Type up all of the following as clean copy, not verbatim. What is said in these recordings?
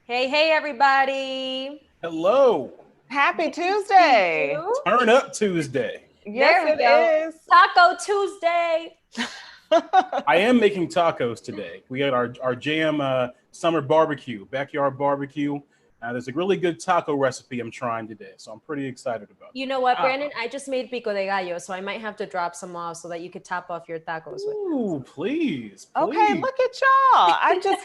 Hey, hey, everybody. Hello. Happy Good to see Tuesday. you. Turn up Tuesday. Yes, There we go. it is. Taco Tuesday. I am making tacos today. We got our jam summer barbecue, backyard barbecue. There's a really good taco recipe I'm trying today, so I'm pretty excited about You know what, Oh, Brandon? I just made pico de gallo, so I might have to drop some off so that you could top off your tacos that. with Ooh, please, okay, please. look at y'all. I'm just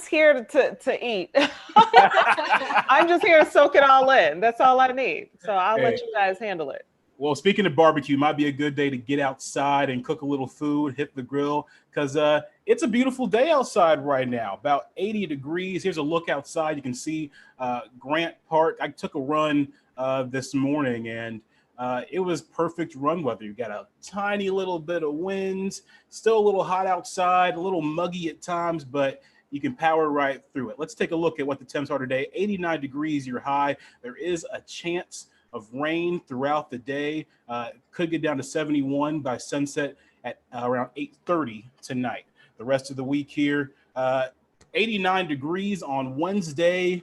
here to eat. I'm just here to soak it all in. That's all I need. So I'll Hey, let you guys handle it. well, speaking of barbecue, might be a good day to get outside and cook a little food, hit the grill, because it's a beautiful day outside right now. About 80 degrees. Here's a look outside. You can see Grant Park. I took a run this morning, and it was perfect run weather. You got a tiny little bit of wind, still a little hot outside, a little muggy at times, but you can power right through it. Let's take a look at what the temps are today. 89 degrees, your high. There is a chance of rain throughout the day. Could get down to 71 by sunset at around 8:30 tonight. The rest of the week here, 89 degrees on Wednesday,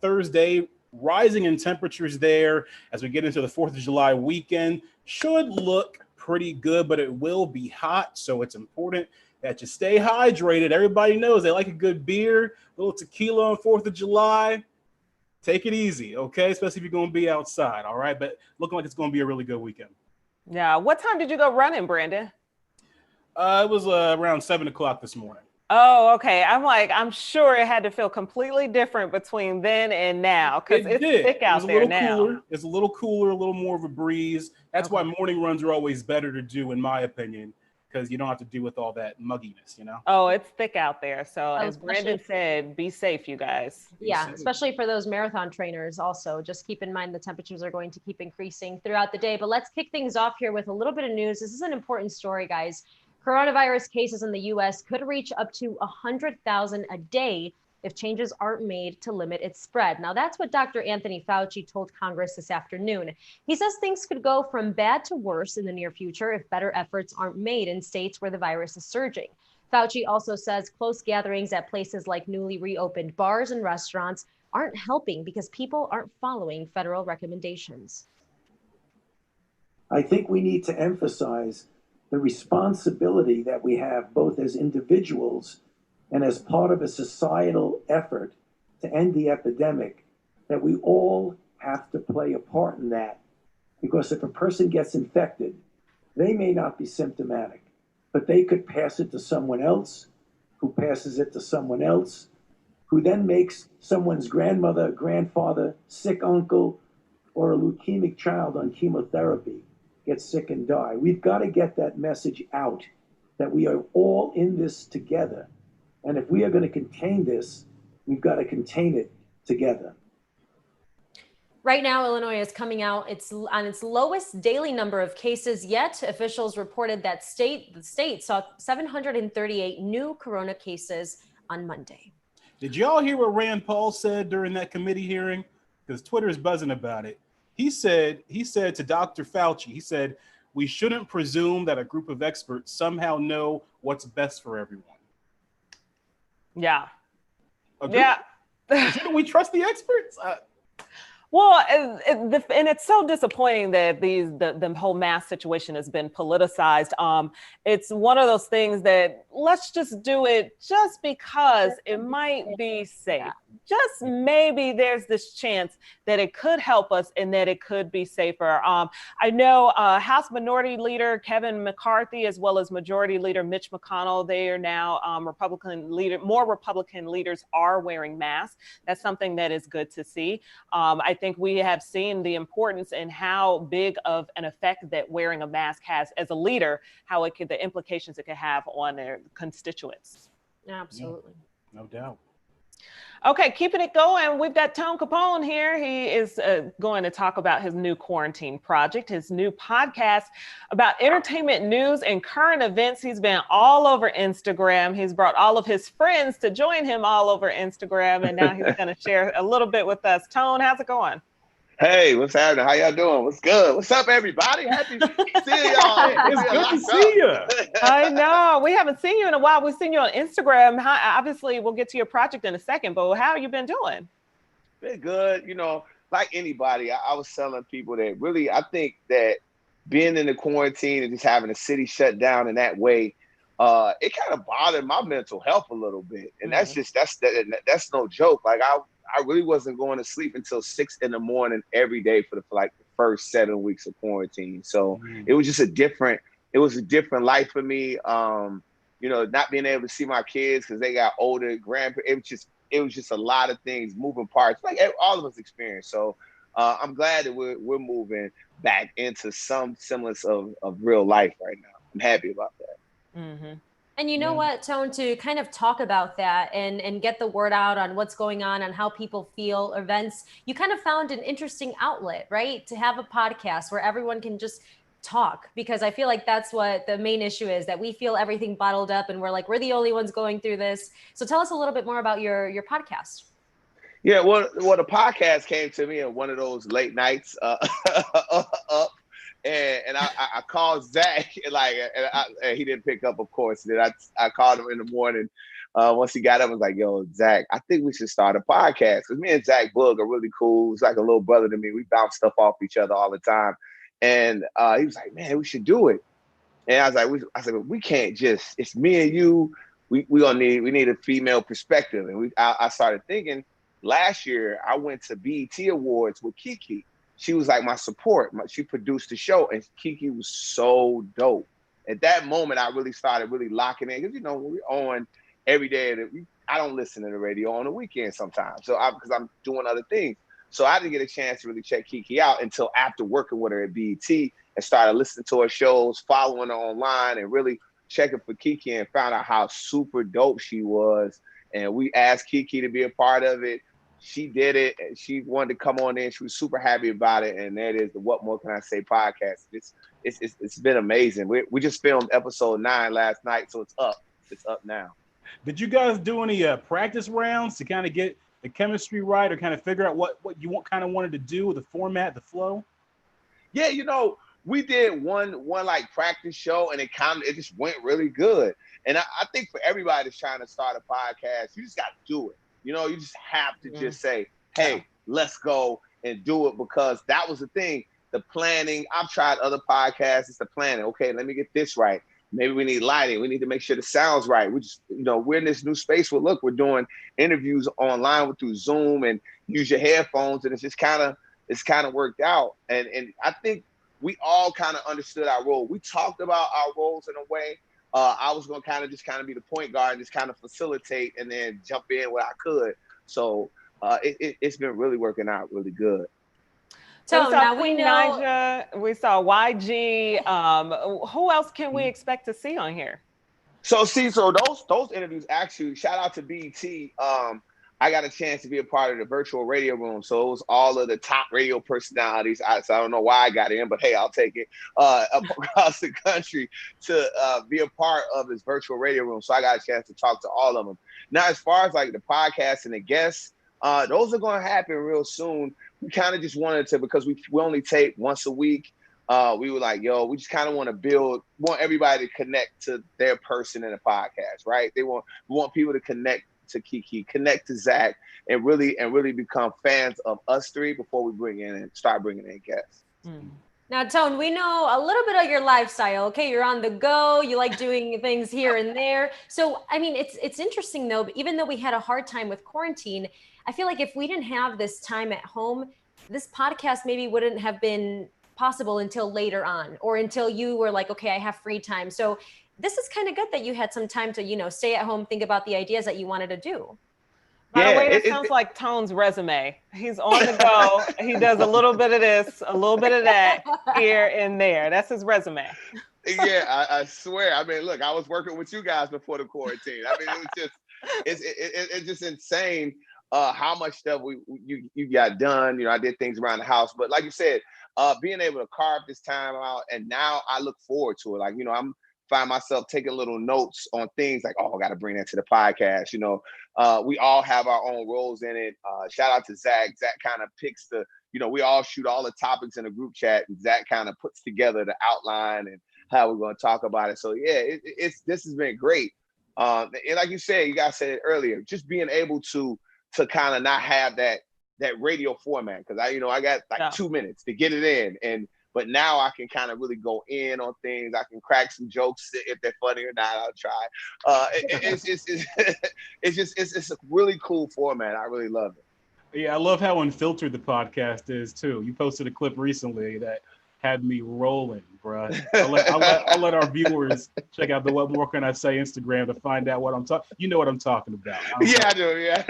Thursday, rising in temperatures there as we get into the 4th of July weekend. Should look pretty good, but it will be hot, so it's important that you stay hydrated. Everybody knows they like a good beer, a little tequila on 4th of July. Take it easy, okay? Especially if you're going to be outside, all right? But looking like it's going to be a really good weekend. Yeah. What time did you go running, Brandon? It was around 7 o'clock this morning. Oh, okay. I'm sure it had to feel completely different between then and now because It it's did. thick It was out a there little now. cooler. It's a little cooler, a little more of a breeze. That's why Okay. morning runs are always better to do, in my opinion, because you don't have to deal with all that mugginess, you know? Oh, it's thick out there. So Oh, as especially, Brandon said, be safe, you guys. Be yeah, safe. especially for those marathon trainers. Also, just keep in mind the temperatures are going to keep increasing throughout the day. But let's kick things off here with a little bit of news. This is an important story, guys. Coronavirus cases in the US could reach up to 100,000 a day if changes aren't made to limit its spread. Now, that's what Dr. Anthony Fauci told Congress this afternoon. He says things could go from bad to worse in the near future if better efforts aren't made in states where the virus is surging. Fauci also says close gatherings at places like newly reopened bars and restaurants aren't helping because people aren't following federal recommendations. I think we need to emphasize the responsibility that we have both as individuals and as part of a societal effort to end the epidemic, that we all have to play a part in that. Because if a person gets infected, they may not be symptomatic, but they could pass it to someone else, who passes it to someone else, who then makes someone's grandmother, grandfather, sick uncle, or a leukemic child on chemotherapy get sick and die. We've got to get that message out that we are all in this together. And if we are going to contain this, we've got to contain it together. Right now, Illinois is coming out on its lowest daily number of cases yet. Officials reported that the state saw 738 new corona cases on Monday. Did y'all hear what Rand Paul said during that committee hearing? Because Twitter is buzzing about it. He said to Dr. Fauci, he said, we shouldn't presume that a group of experts somehow know what's best for everyone. Yeah. Agree? Yeah. Shouldn't we trust the experts? Well, and it's so disappointing that the whole mask situation has been politicized. It's one of those things that let's just do it just because it might be safe. Just maybe there's this chance that it could help us and that it could be safer. I know House Minority Leader Kevin McCarthy, as well as Majority Leader Mitch McConnell, they are now more Republican leaders are wearing masks. That's something that is good to see. I think we have seen the importance and how big of an effect that wearing a mask has as a leader, the implications it could have on their constituents. Absolutely. Yeah, no doubt. Okay, keeping it going, we've got Tone Capone here. He is going to talk about his new quarantine project, his new podcast about entertainment news and current events. He's been all over Instagram. He's brought all of his friends to join him all over Instagram, and now he's going to share a little bit with us. Tone, how's it going? Hey, what's happening? How y'all doing? What's good? What's up, everybody? Happy to see y'all. It's good to see you. I know. We haven't seen you in a while. We've seen you on Instagram. Obviously, we'll get to your project in a second, but how have you been doing? Been good. Like anybody, I was telling people that really, I think that being in the quarantine and just having the city shut down in that way, it kind of bothered my mental health a little bit. And that's no joke. Like I really wasn't going to sleep until 6 a.m. every day for the first 7 weeks of quarantine. So it was just a different life for me. Not being able to see my kids because they got older, grandparents. It was just a lot of things, moving parts, like all of us experienced. So I'm glad that we're moving back into some semblance of real life right now. I'm happy about that. Mm-hmm. And you know what, Tone, to kind of talk about that and get the word out on what's going on how people feel events, you kind of found an interesting outlet, right? To have a podcast where everyone can just talk, because I feel like that's what the main issue is, that we feel everything bottled up and we're the only ones going through this. So tell us a little bit more about your podcast. Yeah, well, the podcast came to me in one of those late nights up. And I called Zach, and he didn't pick up, of course. Then I called him in the morning. Once he got up, I was like, yo, Zach, I think we should start a podcast. Because me and Zach Boog are really cool. He's like a little brother to me. We bounce stuff off each other all the time. And he was like, man, we should do it. And I was like, we can't just, it's me and you. We need a female perspective. And I started thinking, last year I went to BET Awards with Kiki. She was like my support. She produced the show, and Kiki was so dope. At that moment, I really started locking in, because when we're on every day, I don't listen to the radio on the weekend sometimes, so because I'm doing other things. So I didn't get a chance to really check Kiki out until after working with her at BET, and started listening to her shows, following her online, and really checking for Kiki, and found out how super dope she was. And we asked Kiki to be a part of it. She did it, and she wanted to come on in. She was super happy about it, and that is the What More Can I Say podcast. It's been amazing. We just filmed episode 9 last night, so it's up. It's up now. Did you guys do any practice rounds to kind of get the chemistry right, or kind of figure out what you wanted to do with the format, the flow? Yeah, we did one like practice show, and it just went really good. And I think for everybody that's trying to start a podcast, you just got to do it. You just have to just say, hey, let's go and do it, because that was the thing. The planning, I've tried other podcasts, it's the planning. Okay, let me get this right. Maybe we need lighting. We need to make sure the sound's right. We just, we're in this new space where, look, we're doing interviews online through Zoom, and use your headphones, and it's kind of worked out. And I think we all kind of understood our role. We talked about our roles in a way. I was going to kind of be the point guard and just kind of facilitate, and then jump in where I could. So it's been really working out really good. So we saw Queen Naija, we saw YG. Who else can we expect to see on here? So those interviews, actually, shout out to BET. I got a chance to be a part of the virtual radio room. So it was all of the top radio personalities. So I don't know why I got in, but hey, I'll take it, across the country to be a part of this virtual radio room. So I got a chance to talk to all of them. Now, as far as like the podcast and the guests, those are going to happen real soon. We kind of just wanted to, because we only tape once a week. We were like, yo, we just kind of want everybody to connect to their person in the podcast, right? We want people to connect to Kiki, connect to Zach, and really become fans of us three before we start bringing in guests. Now, Tone, we know a little bit of your lifestyle. Okay, you're on the go. You like doing things here and there. So, I mean, it's interesting though. Even though we had a hard time with quarantine, I feel like if we didn't have this time at home, this podcast maybe wouldn't have been possible until later on, or until you were like, okay, I have free time. So this is kind of good that you had some time to, stay at home, think about the ideas that you wanted to do. By the way, that sounds like Tone's resume. He's on the go. He does a little bit of this, a little bit of that, here and there. That's his resume. Yeah, I swear. I mean, look, I was working with you guys before the quarantine. I mean, it was just, it's just insane how much stuff you got done. I did things around the house, but like you said, being able to carve this time out, and now I look forward to it. Like, I'm find myself taking little notes on things like, oh, I got to bring that to the podcast. We all have our own roles in it. Shout out to Zach. Zach kind of picks the we all shoot all the topics in a group chat, and Zach kind of puts together the outline and how we're going to talk about it. So yeah, this has been great. And like you said, you guys said it earlier, just being able to kind of not have that radio format, because I got like 2 minutes to get it in, but now I can kind of really go in on things. I can crack some jokes if they're funny or not. I'll try. It's a really cool format. I really love it. Yeah, I love how unfiltered the podcast is too. You posted a clip recently that had me rolling, bro. I'll let our viewers check out the What More Can I Say Instagram to find out what I'm talking. You know what I'm talking about. I do. Yeah.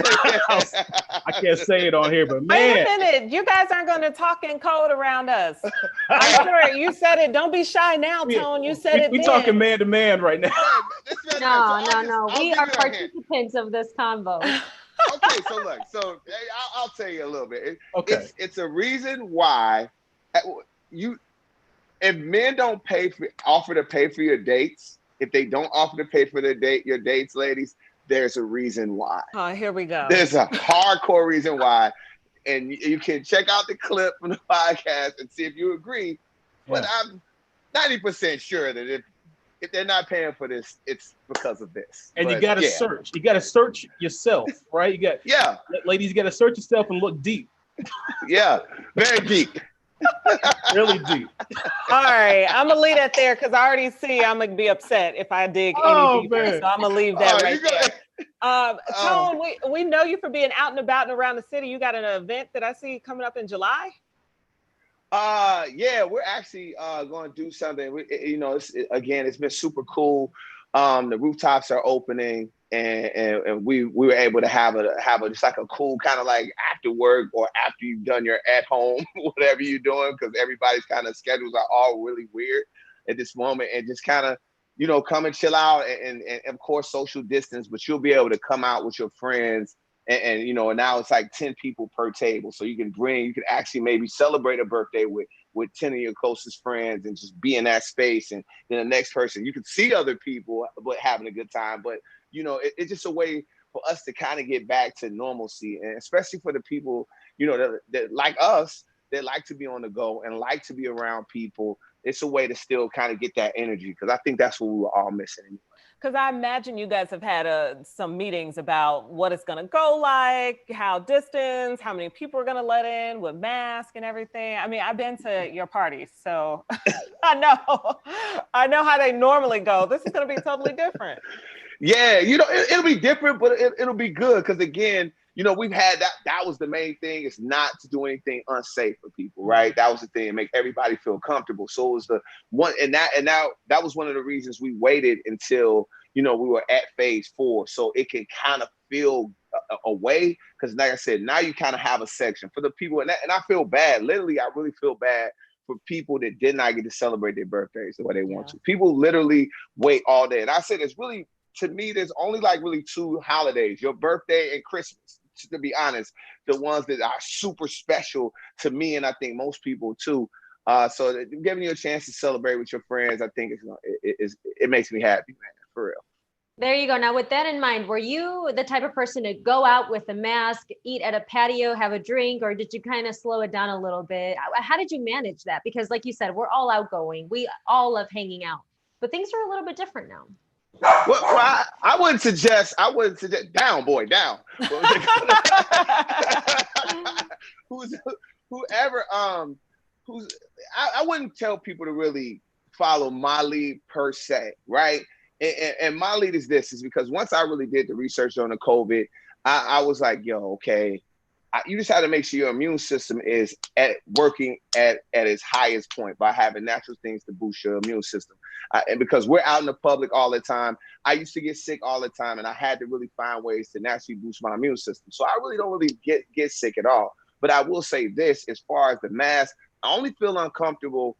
I can't say it on here, but man. Wait a minute. You guys aren't going to talk in code around us. I'm sure you said it. Don't be shy now, Tone. You said it. We're talking man to man right now. No. We are participants of this convo. Okay, so look. So I'll tell you a little bit. Okay. It's a reason why if men don't offer to pay for your dates, if they don't offer to pay for your dates, ladies, there's a reason why. Oh, here we go. There's a hardcore reason why. And you can check out the clip from the podcast and see if you agree. Yeah. But I'm 90% sure that if they're not paying for this, it's because of this. And you got to search. You got to search yourself, right? Ladies, you got to search yourself and look deep. Yeah, very deep. Really deep. All right, I'm gonna leave that there because I already see I'm gonna be upset if I dig any deeper. Man. So I'm gonna leave that right there. Tone, we know you for being out and about and around the city. You got an event that I see coming up in July. Yeah, we're actually going to do something. It's been super cool. The rooftops are opening, and we were able to have just like a cool kind of like after work or after you've done your at home, whatever you're doing, because everybody's kind of schedules are all really weird at this moment, and just kind of come and chill out, and of course social distance, but you'll be able to come out with your friends. And now it's like 10 people per table. So you can actually maybe celebrate a birthday with 10 of your closest friends and just be in that space. And then the next person, you can see other people, but having a good time. But, it's just a way for us to kind of get back to normalcy. And especially for the people, that like us, that like to be on the go and like to be around people. It's a way to still kind of get that energy, because I think that's what we were all missing anyway. Because I imagine you guys have had some meetings about what it's going to go like, how distance, how many people are going to let in with masks and everything. I mean, I've been to your parties, so I know how they normally go. This is going to be totally different. Yeah, it'll be different, but it'll be good, because again, we've had that was the main thing, is not to do anything unsafe for people, right? That was the thing, make everybody feel comfortable. So it was the one, and that was one of the reasons we waited until, we were at phase 4. So it can kind of feel a way, because like I said, now you kind of have a section for the people, and I feel bad. Literally, I really feel bad for people that did not get to celebrate their birthdays the way they want to. People literally wait all day. And I said, it's really, to me, there's only like really 2 holidays, your birthday and Christmas, to be honest, the ones that are super special to me, and I think most people too. So giving you a chance to celebrate with your friends, I think it makes me happy, man, for real. There you go. Now, with that in mind, were you the type of person to go out with a mask, eat at a patio, have a drink, or did you kind of slow it down a little bit? How did you manage that? Because like you said, we're all outgoing. We all love hanging out, but things are a little bit different now. Well, I wouldn't suggest. Down, boy, down. I wouldn't tell people to really follow my lead per se, right? And my lead is because once I really did the research on the COVID, I was like, yo, okay, you just have to make sure your immune system is working at its highest point by having natural things to boost your immune system. And because we're out in the public all the time, I used to get sick all the time, and I had to really find ways to naturally boost my immune system. So I really don't really get sick at all. But I will say this, as far as the mask, I only feel uncomfortable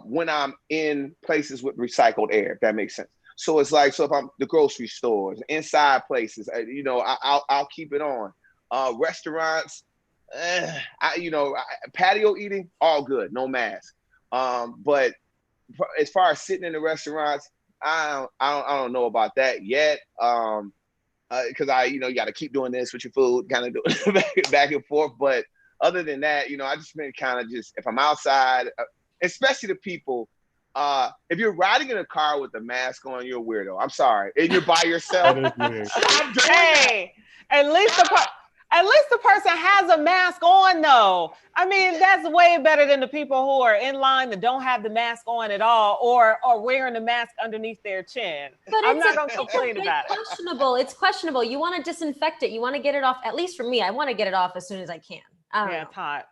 when I'm in places with recycled air, if that makes sense. So it's like, so if I'm the grocery stores, inside places, I'll keep it on. Restaurants, patio eating, all good, no mask. But as far as sitting in the restaurants, I don't know about that yet. Because you got to keep doing this with your food, kind of doing back and forth. But other than that, I just been kind of just, if I'm outside, especially the people, if you're riding in a car with a mask on, you're a weirdo. I'm sorry. And you're by yourself. That is weird. Stop doing Hey, at least the person has a mask on, though. I mean, that's way better than the people who are in line that don't have the mask on at all, or wearing the mask underneath their chin. But I'm not going to complain about it. It's questionable. You want to disinfect it. You want to get it off. At least for me, I want to get it off as soon as I can. I don't know. It's hot.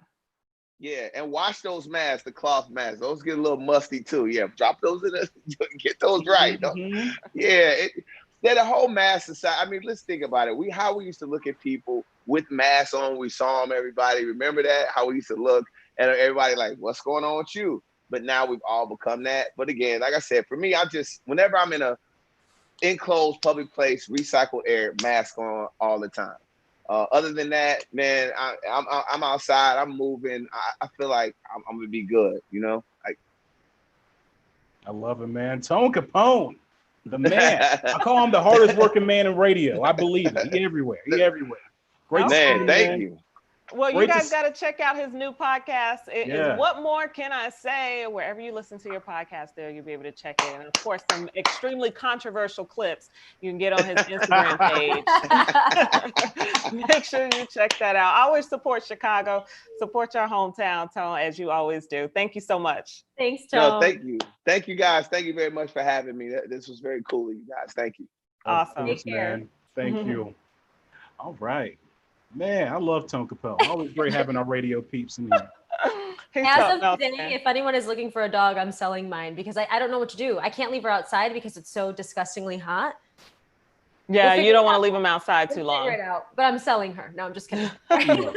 Yeah, and wash those masks, the cloth masks. Those get a little musty too. Yeah, drop those in get those right. Mhm. Yeah, they're the whole mask society. I mean, let's think about it. How we used to look at people with masks on. We saw them, everybody. Remember that? How we used to look and everybody like, what's going on with you? But now we've all become that. But again, like I said, for me, whenever I'm in a enclosed public place, recycled air, mask on all the time. Other than that, man, I'm outside. I'm moving. I feel like I'm gonna be good. I love it, man. Tone Capone, the man. I call him the hardest working man in radio. I believe it. He everywhere. Great to see you, Man, thank you. Well, Great you guys to got to check out his new podcast. It Yeah. is What More Can I Say? Wherever you listen to your podcast there, you'll be able to check it. And of course, some extremely controversial clips you can get on his Instagram page. Make sure you check that out. I always support Chicago. Support your hometown, Tone, as you always do. Thank you so much. Thanks, Tone. No, thank you. Thank you, guys. Thank you very much for having me. This was very cool of you guys. Thank you. Awesome. Of course, man. Thank you. All right. Man, I love Tone Capone. Always great having our radio peeps in here. As of today, if anyone is looking for a dog, I'm selling mine because I don't know what to do. I can't leave her outside because it's so disgustingly hot. Yeah, you don't want to leave them outside too long. Figure it out, but I'm selling her. No, I'm just kidding. No,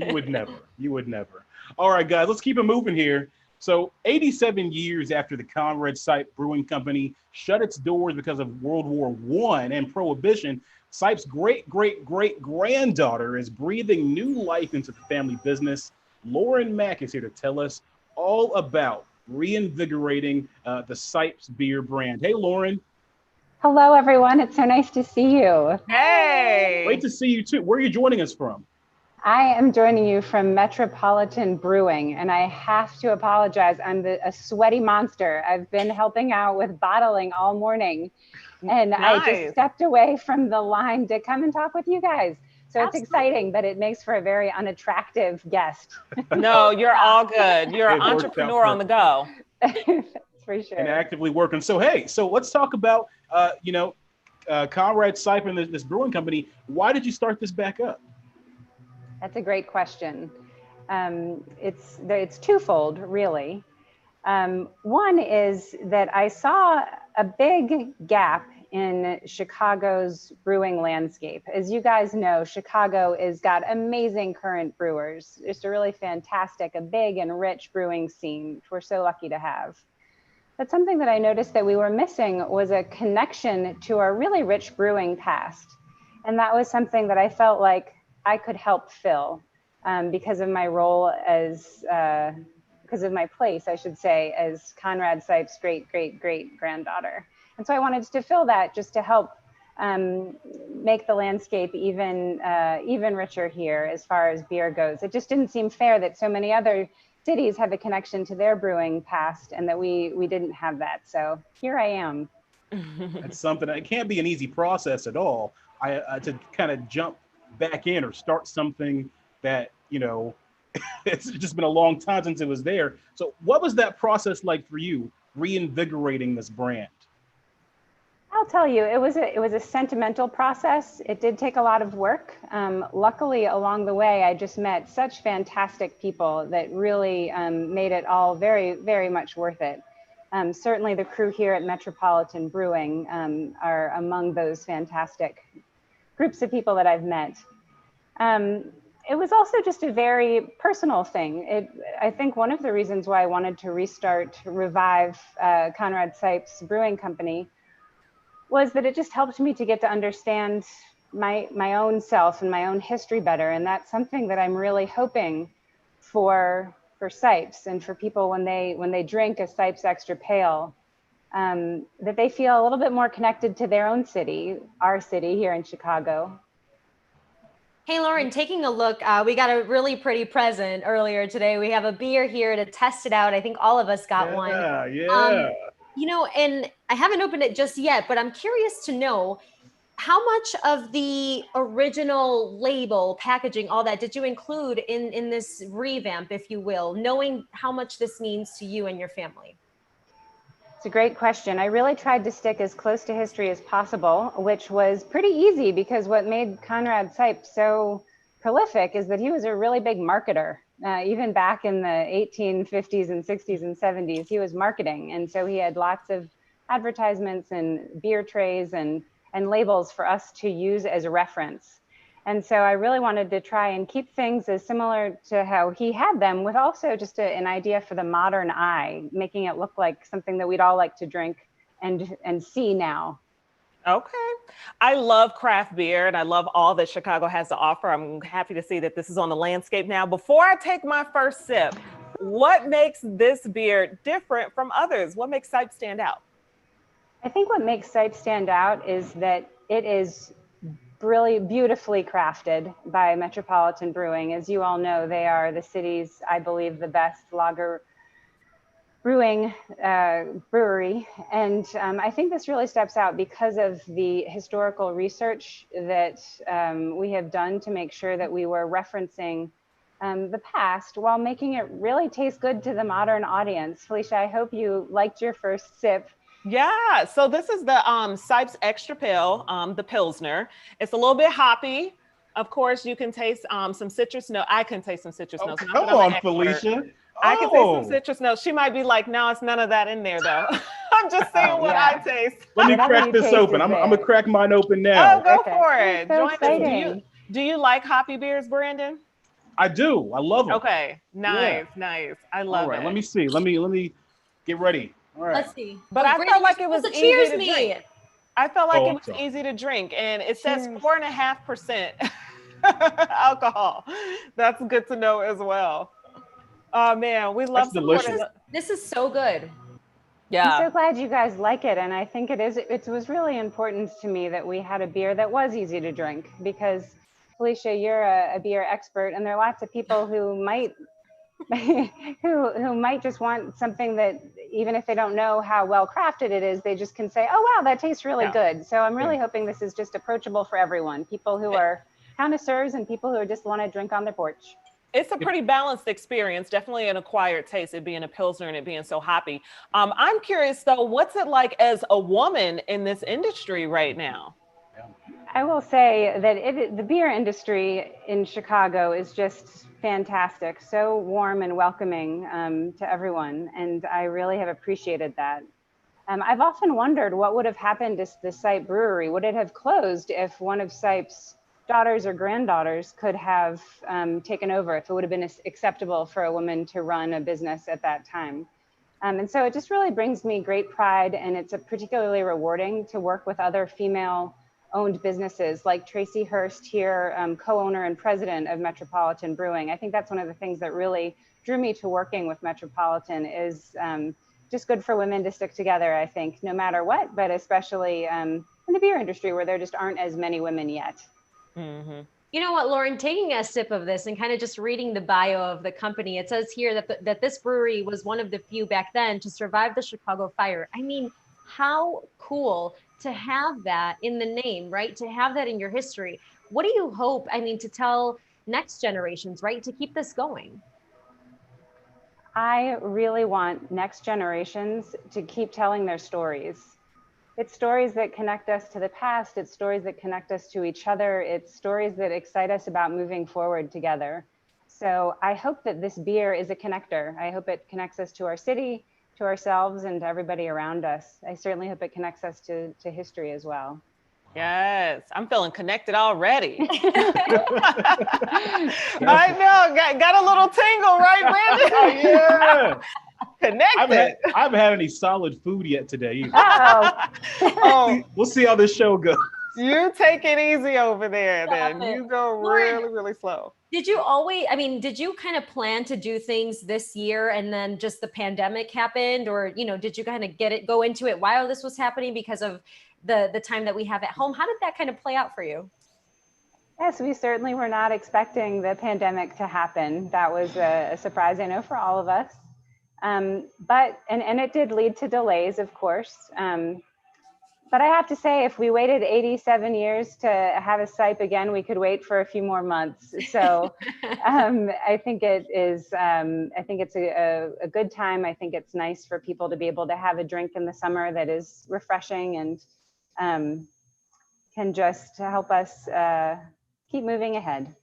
you would never. You would never. All right, guys, let's keep it moving here. So 87 years after the Conrad Sipe Brewing Company shut its doors because of World War I and Prohibition, Sipe's great-great-great-granddaughter is breathing new life into the family business. Lauren Mack is here to tell us all about reinvigorating the Sipe's beer brand. Hey, Lauren. Hello, everyone. It's so nice to see you. Hey. Great to see you, too. Where are you joining us from? I am joining you from Metropolitan Brewing, and I have to apologize. I'm a sweaty monster. I've been helping out with bottling all morning, and Nice. I just stepped away from the line to come and talk with you guys. So Absolutely. It's exciting, but it makes for a very unattractive guest. No, you're all good. You're It an worked out entrepreneur on the go. For sure. And actively working. So, hey, let's talk about, Conrad Sipe and this brewing company. Why did you start this back up? That's a great question. It's twofold, really. One is that I saw a big gap in Chicago's brewing landscape. As you guys know, Chicago has got amazing current brewers. Just a really fantastic, a big and rich brewing scene, which we're so lucky to have. But something that I noticed that we were missing was a connection to our really rich brewing past. And that was something that I felt like I could help fill because of my role because of my place, I should say, as Conrad Sipe's great-great-great-granddaughter. And so I wanted to fill that just to help make the landscape even richer here as far as beer goes. It just didn't seem fair that so many other cities have a connection to their brewing past and that we didn't have that. So here I am. It's something that it can't be an easy process at all. To kind of jump back in or start something that, it's just been a long time since it was there. So what was that process like for you, reinvigorating this brand? I'll tell you, it was a sentimental process. It did take a lot of work. Luckily, along the way, I just met such fantastic people that really made it all very, very much worth it. Certainly the crew here at Metropolitan Brewing are among those fantastic groups of people that I've met. It was also just a very personal thing. I think one of the reasons why I wanted to revive Conrad Sipe's Brewing Company was that it just helped me to get to understand my own self and my own history better. And that's something that I'm really hoping for Sipes and for people when they drink a Sipes Extra Pale, that they feel a little bit more connected to their own city, our city here in Chicago. Hey, Lauren, taking a look, we got a really pretty present earlier today. We have a beer here to test it out. I think all of us got one. Yeah. And I haven't opened it just yet, but I'm curious to know how much of the original label, packaging, all that did you include in this revamp, if you will, knowing how much this means to you and your family? It's a great question. I really tried to stick as close to history as possible, which was pretty easy because what made Conrad Seip so prolific is that he was a really big marketer. Even back in the 1850s and 60s and 70s, he was marketing. And so he had lots of advertisements and beer trays and labels for us to use as a reference. And so I really wanted to try and keep things as similar to how he had them, with also just an idea for the modern eye, making it look like something that we'd all like to drink and see now. Okay. I love craft beer and I love all that Chicago has to offer. I'm happy to see that this is on the landscape now. Before I take my first sip, what makes this beer different from others? What makes Seip stand out? I think what makes Seip stand out is that it is really beautifully crafted by Metropolitan Brewing. As you all know, they are the city's, I believe, the best lager brewing brewery. And I think this really steps out because of the historical research that we have done to make sure that we were referencing the past while making it really taste good to the modern audience. Felicia, I hope you liked your first sip. Yeah, so this is the Seip's Extra Pale, the Pilsner. It's a little bit hoppy. Of course, you can taste some citrus notes. I can taste some citrus notes. Come on, Felicia. I can taste some citrus notes. She might be like, no, it's none of that in there, though. I'm just saying what I taste. Let me crack this open. I'm going to crack mine open now. Oh, go for it. So Join us. Do you like hoppy beers, Brandon? I do. I love them. Okay, nice. I love it. All right, let me see. Let me get ready. All right. Let's see. But I felt like it was easy to drink. I felt like it was easy to drink, and it says 4.5% alcohol. That's good to know as well. Oh man, we love delicious. This is so good. Yeah. I'm so glad you guys like it, and I think it was really important to me that we had a beer that was easy to drink, because Felicia, you're a beer expert, and there are lots of people who might who might just want something that, even if they don't know how well crafted it is, they just can say, oh wow, that tastes really good. So I'm really hoping this is just approachable for everyone, people who are connoisseurs and people who just want to drink on their porch. It's a pretty balanced experience, definitely an acquired taste, it being a Pilsner and it being so hoppy. I'm curious though, what's it like as a woman in this industry right now? I will say that the beer industry in Chicago is just fantastic, so warm and welcoming to everyone, and I really have appreciated that. I've often wondered what would have happened to the Seip Brewery. Would it have closed if one of Seip's daughters or granddaughters could have taken over, if it would have been acceptable for a woman to run a business at that time? And so it just really brings me great pride, and it's particularly rewarding to work with other female-owned businesses like Tracy Hurst here, co-owner and president of Metropolitan Brewing. I think that's one of the things that really drew me to working with Metropolitan, is just good for women to stick together, I think, no matter what, but especially in the beer industry where there just aren't as many women yet. Mm-hmm. You know what, Lauren, taking a sip of this and kind of just reading the bio of the company, it says here that this brewery was one of the few back then to survive the Chicago fire. I mean, how cool to have that in the name, right? To have that in your history. What do you hope, to tell next generations, right? To keep this going? I really want next generations to keep telling their stories. It's stories that connect us to the past. It's stories that connect us to each other. It's stories that excite us about moving forward together. So I hope that this beer is a connector. I hope it connects us to our city, to ourselves, and to everybody around us. I certainly hope it connects us to history as well. Yes, I'm feeling connected already. I know, got a little tingle, right, Brandon? Oh, yeah. Connected. I haven't had any solid food yet today either. Oh, We'll see how this show goes. you take it easy over there, then. Stop it. You go Lauren, really, really slow. Did you did you kind of plan to do things this year and then just the pandemic happened? Or, did you kind of go into it while this was happening because of the time that we have at home? How did that kind of play out for you? Yes, we certainly were not expecting the pandemic to happen. That was a surprise, I know, for all of us. But it did lead to delays, of course. But I have to say, if we waited 87 years to have a SIPE again, we could wait for a few more months. So I think it is. I think it's a good time. I think it's nice for people to be able to have a drink in the summer that is refreshing and can just help us keep moving ahead.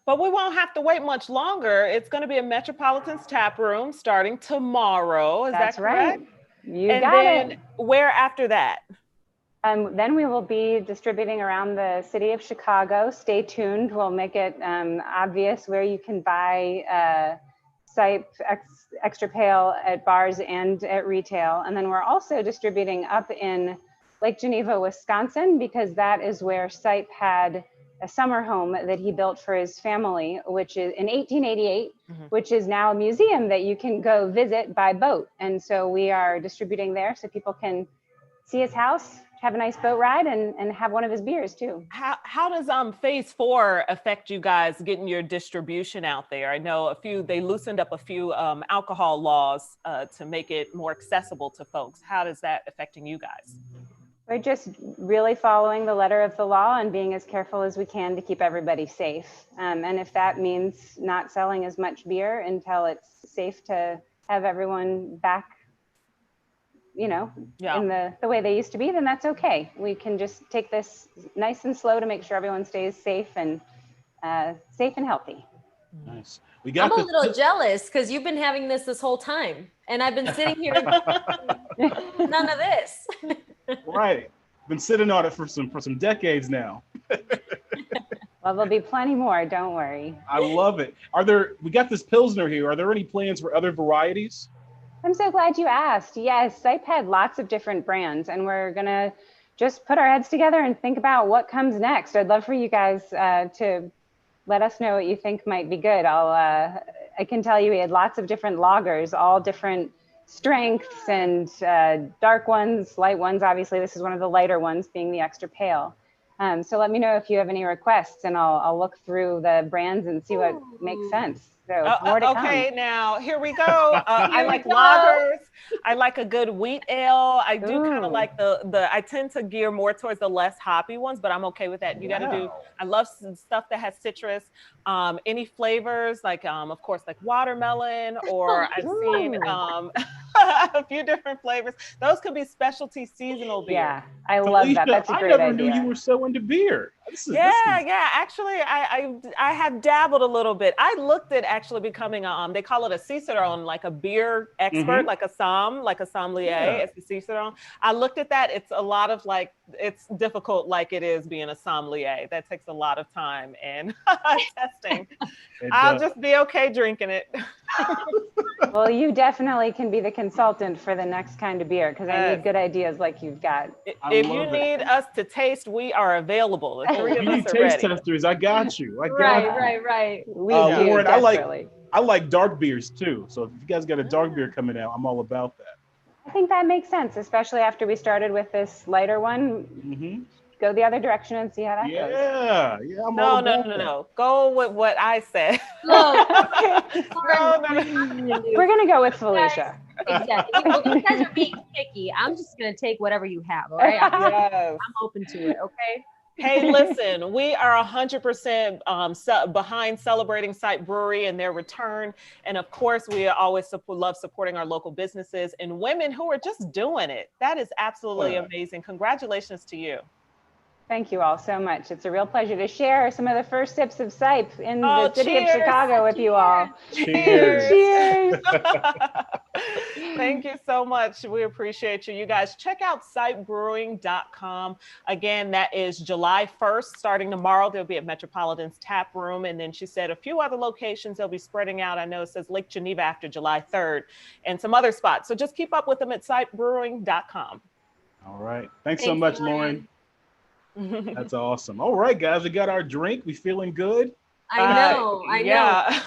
But we won't have to wait much longer. It's going to be a Metropolitan's Tap Room starting tomorrow. Is that correct? Right. You and got then it. Where after that? Then we will be distributing around the city of Chicago. Stay tuned. We'll make it obvious where you can buy SIPE Extra Pale at bars and at retail. And then we're also distributing up in Lake Geneva, Wisconsin, because that is where SIPE had a summer home that he built for his family, which is in 1888, which is now a museum that you can go visit by boat. And so we are distributing there so people can see his house, have a nice boat ride, and have one of his beers too. How does phase 4 affect you guys getting your distribution out there? I know they loosened up a few alcohol laws to make it more accessible to folks. How is that affecting you guys? We're just really following the letter of the law and being as careful as we can to keep everybody safe. And if that means not selling as much beer until it's safe to have everyone back, in the way they used to be, then that's okay. We can just take this nice and slow to make sure everyone stays safe and healthy. Nice. I'm a little jealous because you've been having this whole time, and I've been sitting here none of this. Right. Been sitting on it for some decades now. Well, there'll be plenty more. Don't worry. I love it. We got this Pilsner here. Are there any plans for other varieties? I'm so glad you asked. Yes, SIPE had lots of different brands, and we're going to just put our heads together and think about what comes next. I'd love for you guys to let us know what you think might be good. I can tell you we had lots of different lagers, all different strengths and dark ones, light ones. Obviously, this is one of the lighter ones, being the extra pale. So let me know if you have any requests, and I'll look through the brands and see what makes sense. So more to come. Okay, now here we go. I like lagers. I like a good wheat ale. I do kind of like I tend to gear more towards the less hoppy ones, but I'm okay with that. You got to do, I love stuff that has citrus. Any flavors, like, of course, like watermelon, or I've seen a few different flavors. Those could be specialty seasonal beer. Yeah, I love that. That's a great idea. I never knew you were so into beer. Yeah. Actually, I have dabbled a little bit. I looked at actually becoming they call it a cicerone, like a beer expert, like a sommelier as a cicerone. I looked at that. It's a lot of it's difficult, like it is being a sommelier. That takes a lot of time and testing. I'll just be okay drinking it. Well, you definitely can be the consultant for the next kind of beer, because I need good ideas like you've got. If you need us to taste, we are available. The three of you us need are taste ready. testers. I got you. Right. We do, Lauren, desperately. I like dark beers too. So if you guys got a dark beer coming out, I'm all about that. I think that makes sense, especially after we started with this lighter one. Go the other direction and see how that goes. Yeah. No. Go with what I said. No. We're gonna go with Felicia. Exactly. Well, you guys are being picky. I'm just gonna take whatever you have. All right. I'm open to it. Okay. Hey, listen, we are 100% behind celebrating SIPE Brewery and their return. And of course, we always love supporting our local businesses and women who are just doing it. That is absolutely amazing. Congratulations to you. Thank you all so much. It's a real pleasure to share some of the first sips of SIPE in the city of Chicago with you all. Cheers. Thank you so much. We appreciate you. You guys check out sipebrewing.com. Again, that is July 1st. Starting tomorrow, they'll be at Metropolitan's Tap Room. And then she said a few other locations they'll be spreading out. I know it says Lake Geneva after July 3rd and some other spots. So just keep up with them at sipebrewing.com. All right. Thanks so much, Lauren. That's awesome. All right, guys, we got our drink. We feeling good? I know. Yeah.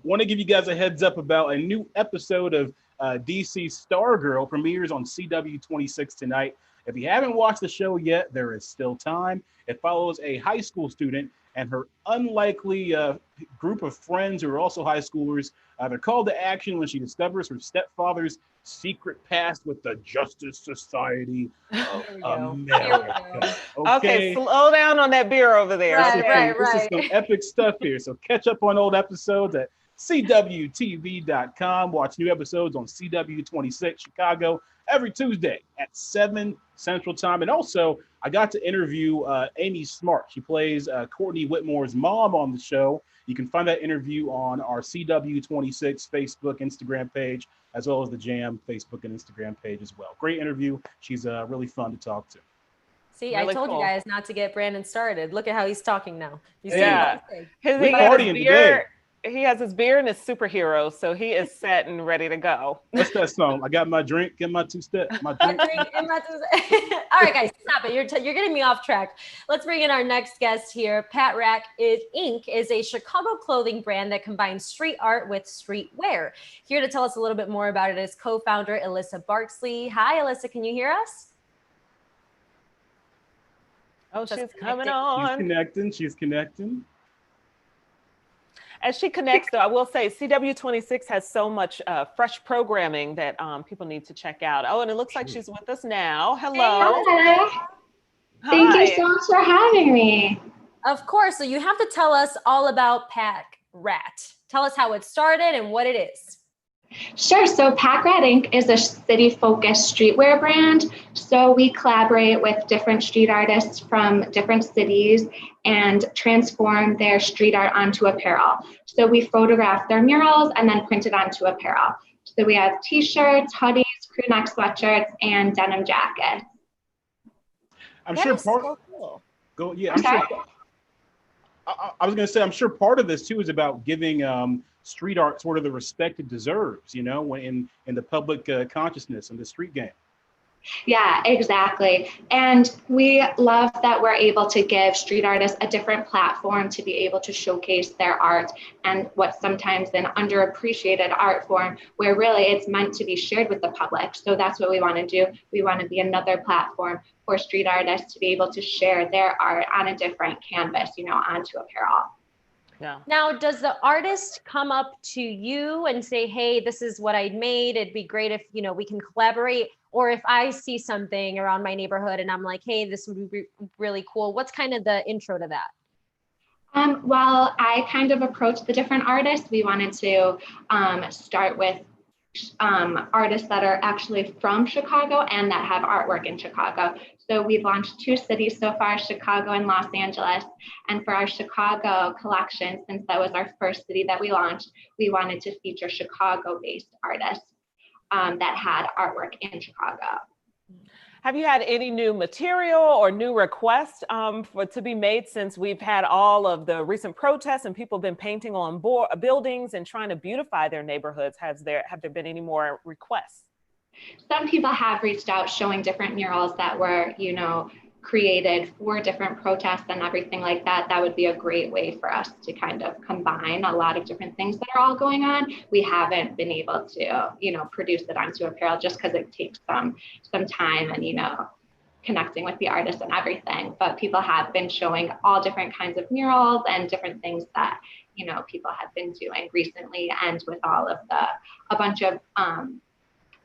Want to give you guys a heads up about a new episode of DC Stargirl premieres on CW 26 tonight. If you haven't watched the show yet, there is still time. It follows a high school student and her unlikely group of friends who are also high schoolers. They're called to action when she discovers her stepfather's secret past with the Justice Society of America. Okay, slow down on that beer over there. This is some epic stuff here. So catch up on old episodes at CWTV.com. Watch new episodes on CW26 Chicago every Tuesday at 7 Central Time. And also, I got to interview Amy Smart. She plays Courtney Whitmore's mom on the show. You can find that interview on our CW26 Facebook, Instagram page, as well as the Jam Facebook and Instagram page as well. Great interview. She's really fun to talk to. See, really I told you guys not to get Brandon started. Look at how he's talking now. You see We're partying today. He has his beer and his superhero, so he is set and ready to go. What's that song? I got my drink and my two-step. My drink and my two-step. All right, guys, stop it. You're getting me off track. Let's bring in our next guest here. Pak-Rat Inc. is a Chicago clothing brand that combines street art with streetwear. Here to tell us a little bit more about it is co-founder Alyssa Barksley. Hi, Alyssa, can you hear us? Oh, she's coming on. She's connecting. As she connects, though, I will say CW26 has so much fresh programming that people need to check out. Oh, and it looks like she's with us now. Hello. Hi. Thank you so much for having me. Of course. So you have to tell us all about Pak-Rat. Tell us how it started and what it is. Sure. So Pak-Rat Inc. is a city-focused streetwear brand. So we collaborate with different street artists from different cities and transform their street art onto apparel. So we photograph their murals and then print it onto apparel. So we have t-shirts, hoodies, crew neck sweatshirts, and denim jackets. I'm sure part. So cool. Go. Yeah. I'm sure. I was going to say, I'm sure part of this too is about giving street art sort of the respect it deserves, you know, in the public consciousness and the street game. Yeah, exactly. And we love that we're able to give street artists a different platform to be able to showcase their art and what's sometimes an underappreciated art form where really it's meant to be shared with the public. So that's what we want to do. We want to be another platform for street artists to be able to share their art on a different canvas, you know, onto apparel. Yeah. Now, does the artist come up to you and say, hey, this is what I made. It'd be great if, you know, we can collaborate. Or if I see something around my neighborhood and I'm like, hey, this would be really cool. What's kind of the intro to that? Well, I kind of approached the different artists. We wanted to start with artists that are actually from Chicago and that have artwork in Chicago. So we've launched 2 cities so far, Chicago and Los Angeles. And for our Chicago collection, since that was our first city that we launched, we wanted to feature Chicago-based artists that had artwork in Chicago. Have you had any new material or new requests to be made since we've had all of the recent protests and people have been painting on buildings and trying to beautify their neighborhoods? Have there been any more requests? Some people have reached out showing different murals that were, you know, created for different protests and everything like that. That would be a great way for us to kind of combine a lot of different things that are all going on. We haven't been able to, you know, produce it onto apparel just because it takes some time and, you know, connecting with the artists and everything. But people have been showing all different kinds of murals and different things that, you know, people have been doing recently. And with all of a bunch of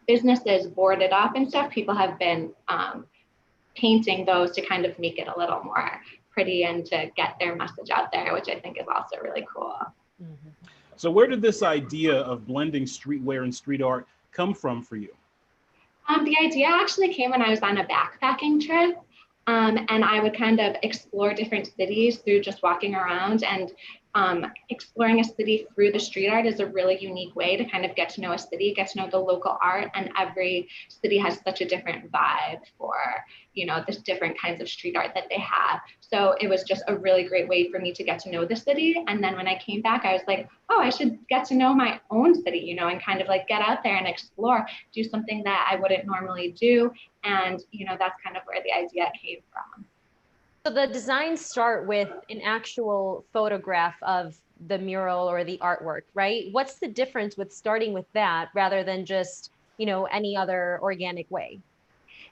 businesses boarded up and stuff, people have been painting those to kind of make it a little more pretty and to get their message out there, which I think is also really cool. Mm-hmm. So where did this idea of blending streetwear and street art come from for you? The idea actually came when I was on a backpacking trip. And I would kind of explore different cities through just walking around, and exploring a city through the street art is a really unique way to kind of get to know a city, get to know the local art, and every city has such a different vibe for, you know, this different kinds of street art that they have. So it was just a really great way for me to get to know the city. And then when I came back, I was like, oh, I should get to know my own city, you know, and kind of like get out there and explore, do something that I wouldn't normally do. And, you know, that's kind of where the idea came from. So the designs start with an actual photograph of the mural or the artwork, right? What's the difference with starting with that rather than just, you know, any other organic way?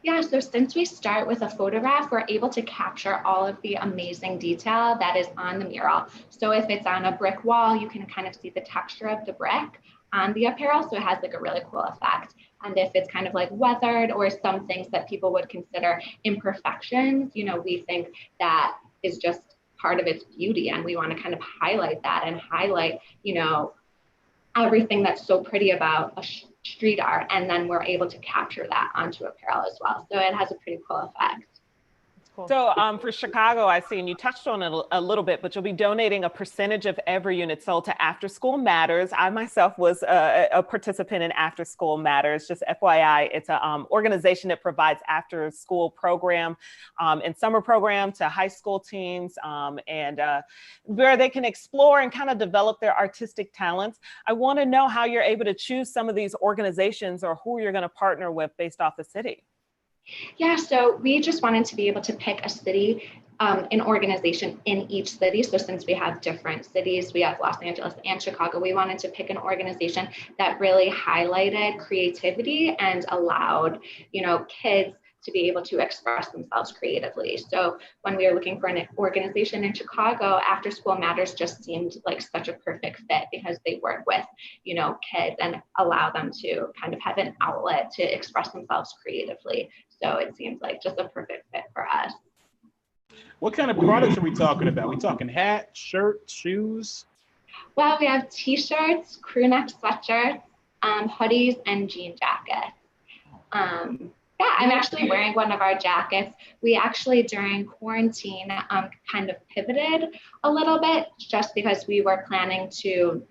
Yeah, so since we start with a photograph, we're able to capture all of the amazing detail that is on the mural. So if it's on a brick wall, you can kind of see the texture of the brick on the apparel. So it has like a really cool effect. And if it's kind of like weathered or some things that people would consider imperfections, you know, we think that is just part of its beauty. And we want to kind of highlight that and highlight, you know, everything that's so pretty about a street art, and then we're able to capture that onto apparel as well. So it has a pretty cool effect. Cool. So for Chicago, I see, and you touched on it a little bit, but you'll be donating a percentage of every unit sold to After School Matters. I myself was a participant in After School Matters. Just FYI, it's an organization that provides after school program and summer program to high school teens, and where they can explore and kind of develop their artistic talents. I want to know how you're able to choose some of these organizations or who you're going to partner with based off the city. Yeah, so we just wanted to be able to pick a city, an organization in each city. So since we have different cities, we have Los Angeles and Chicago, we wanted to pick an organization that really highlighted creativity and allowed, you know, kids to be able to express themselves creatively. So when we were looking for an organization in Chicago, After School Matters just seemed like such a perfect fit because they work with, you know, kids and allow them to kind of have an outlet to express themselves creatively. So it seems like just a perfect fit for us. What kind of products are we talking about? We talking hats, shirts, shoes? Well, we have t-shirts, crew neck sweatshirts, hoodies, and jean jackets. Yeah, I'm actually wearing one of our jackets. We actually, during quarantine, kind of pivoted a little bit just because we were planning to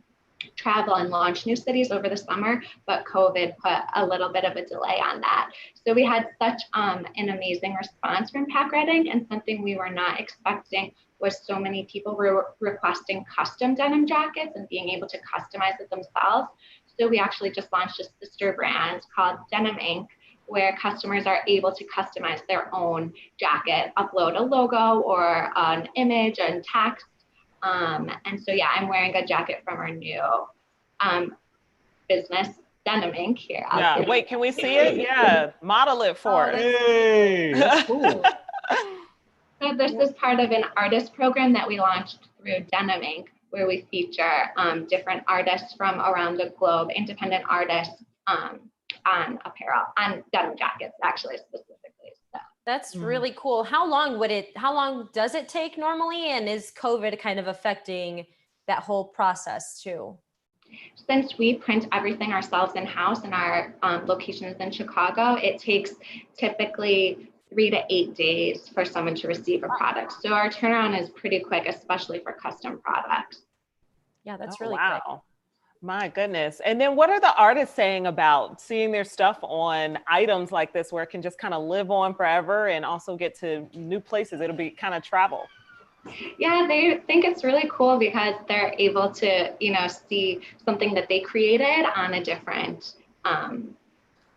travel and launch new cities over the summer, but COVID put a little bit of a delay on that. So we had such an amazing response from Pak-Rat Inc, and something we were not expecting was so many people were requesting custom denim jackets and being able to customize it themselves. So we actually just launched a sister brand called Denim Inc, where customers are able to customize their own jacket, upload a logo or an image and text. And so, yeah, I'm wearing a jacket from our new business, Denim Inc. here. Yeah, wait, can we see it? Yeah, model it for us. Hey, that's cool. So this is part of an artist program that we launched through Denim Inc, where we feature different artists from around the globe, independent artists, on apparel, on denim jackets, actually, specifically. So. That's really cool. How long does it take normally? And is COVID kind of affecting that whole process too? Since we print everything ourselves in-house and our location is in Chicago, it takes typically 3 to 8 days for someone to receive a product. So our turnaround is pretty quick, especially for custom products. Yeah, that's really quick. My goodness. And then what are the artists saying about seeing their stuff on items like this where it can just kind of live on forever and also get to new places? It'll be kind of travel. Yeah, they think it's really cool because they're able to, you know, see something that they created on a different,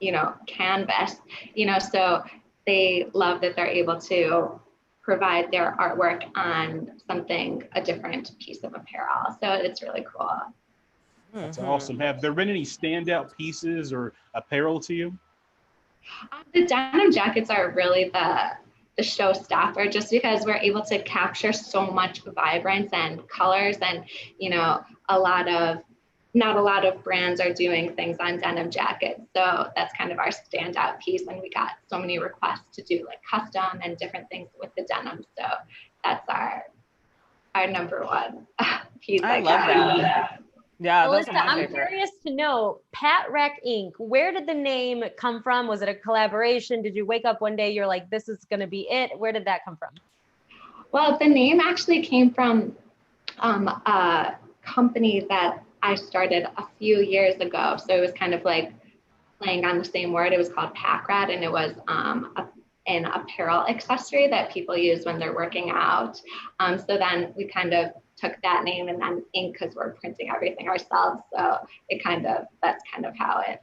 you know, canvas, you know, so they love that they're able to provide their artwork on something, a different piece of apparel. So it's really cool. That's awesome. Have there been any standout pieces or apparel to you? The denim jackets are really the showstopper, just because we're able to capture so much vibrance and colors, and you know, not a lot of brands are doing things on denim jackets. So that's kind of our standout piece, and we got so many requests to do like custom and different things with the denim. So that's our number one piece. I love that. Yeah, Melissa, I'm curious to know, Pak-Rat Inc, where did the name come from? Was it a collaboration? Did you wake up one day, you're like, this is going to be it? Where did that come from? Well, the name actually came from a company that I started a few years ago. So it was kind of like playing on the same word. It was called Pak-Rat, and it was an apparel accessory that people use when they're working out. So then we kind of took that name and then ink, because we're printing everything ourselves. So that's kind of how it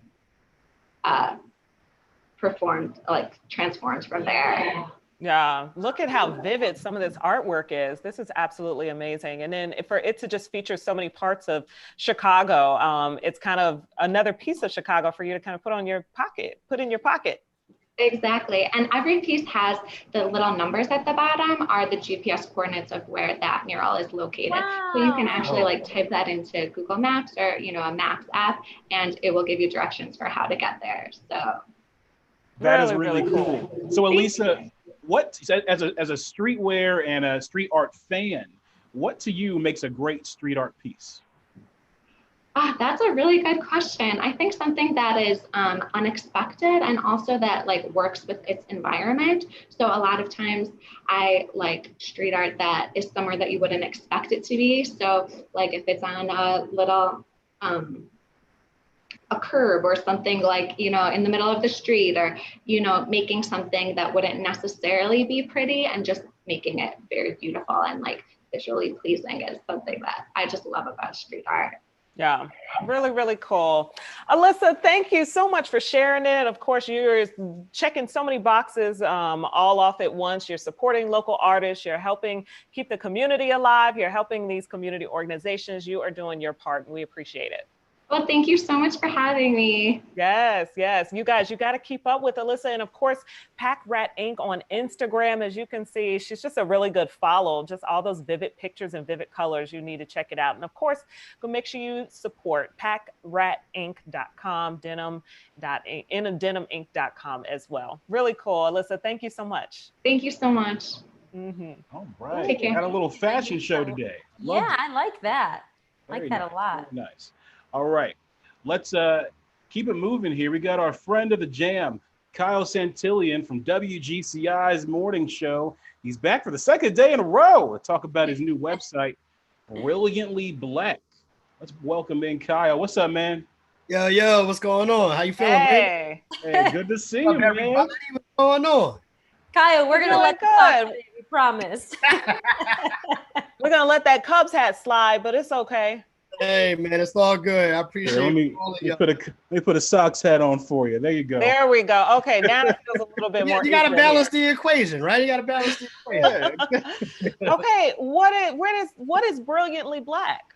transformed from there. Yeah, look at how vivid some of this artwork is. This is absolutely amazing. And then for it to just feature so many parts of Chicago, it's kind of another piece of Chicago for you to kind of put in your pocket. Exactly. And every piece has the little numbers at the bottom are the GPS coordinates of where that mural is located. Wow. So you can actually like type that into Google Maps or, you know, a Maps app, and it will give you directions for how to get there. So that is really cool. So Elisa, what, as a streetwear and a street art fan, what to you makes a great street art piece? That's a really good question. I think something that is unexpected and also that like works with its environment. So a lot of times I like street art that is somewhere that you wouldn't expect it to be. So like if it's on a little a curb or something, like, you know, in the middle of the street, or, you know, making something that wouldn't necessarily be pretty and just making it very beautiful and like visually pleasing is something that I just love about street art. Yeah, really, really cool. Alyssa, thank you so much for sharing it. Of course, you're checking so many boxes all off at once. You're supporting local artists. You're helping keep the community alive. You're helping these community organizations. You are doing your part, and we appreciate it. Well, thank you so much for having me. Yes, yes. You guys, you got to keep up with Alyssa. And of course, Pak-Rat Inc. on Instagram. As you can see, she's just a really good follow. Just all those vivid pictures and vivid colors. You need to check it out. And of course, go make sure you support PakRatInc.com, deniminc.com as well. Really cool. Alyssa, thank you so much. Thank you so much. All right. Take care. Got a little fashion show today. Yeah, I like that. I like that nice. a lot. Very nice. All right, let's keep it moving here. We got our friend of the jam, Kyle Santillian from WGCI's morning show. He's back for the second day in a row to talk about his new website, Brilliantly Black. Let's welcome in Kyle. What's up, man? Yo, what's going on? How you feeling, Hey. Hey, good to see you, man. What's going on? Kyle, we're gonna let good. we promise. We're gonna let that Cubs hat slide, but it's okay. Hey, man, it's all good. I appreciate all of Let y'all. me put a Sox hat on for you. There you go. There we go. Okay, now it feels a little bit more. You got to equal balance here. the equation, right? You got to balance the equation. Okay, what is Brilliantly Black?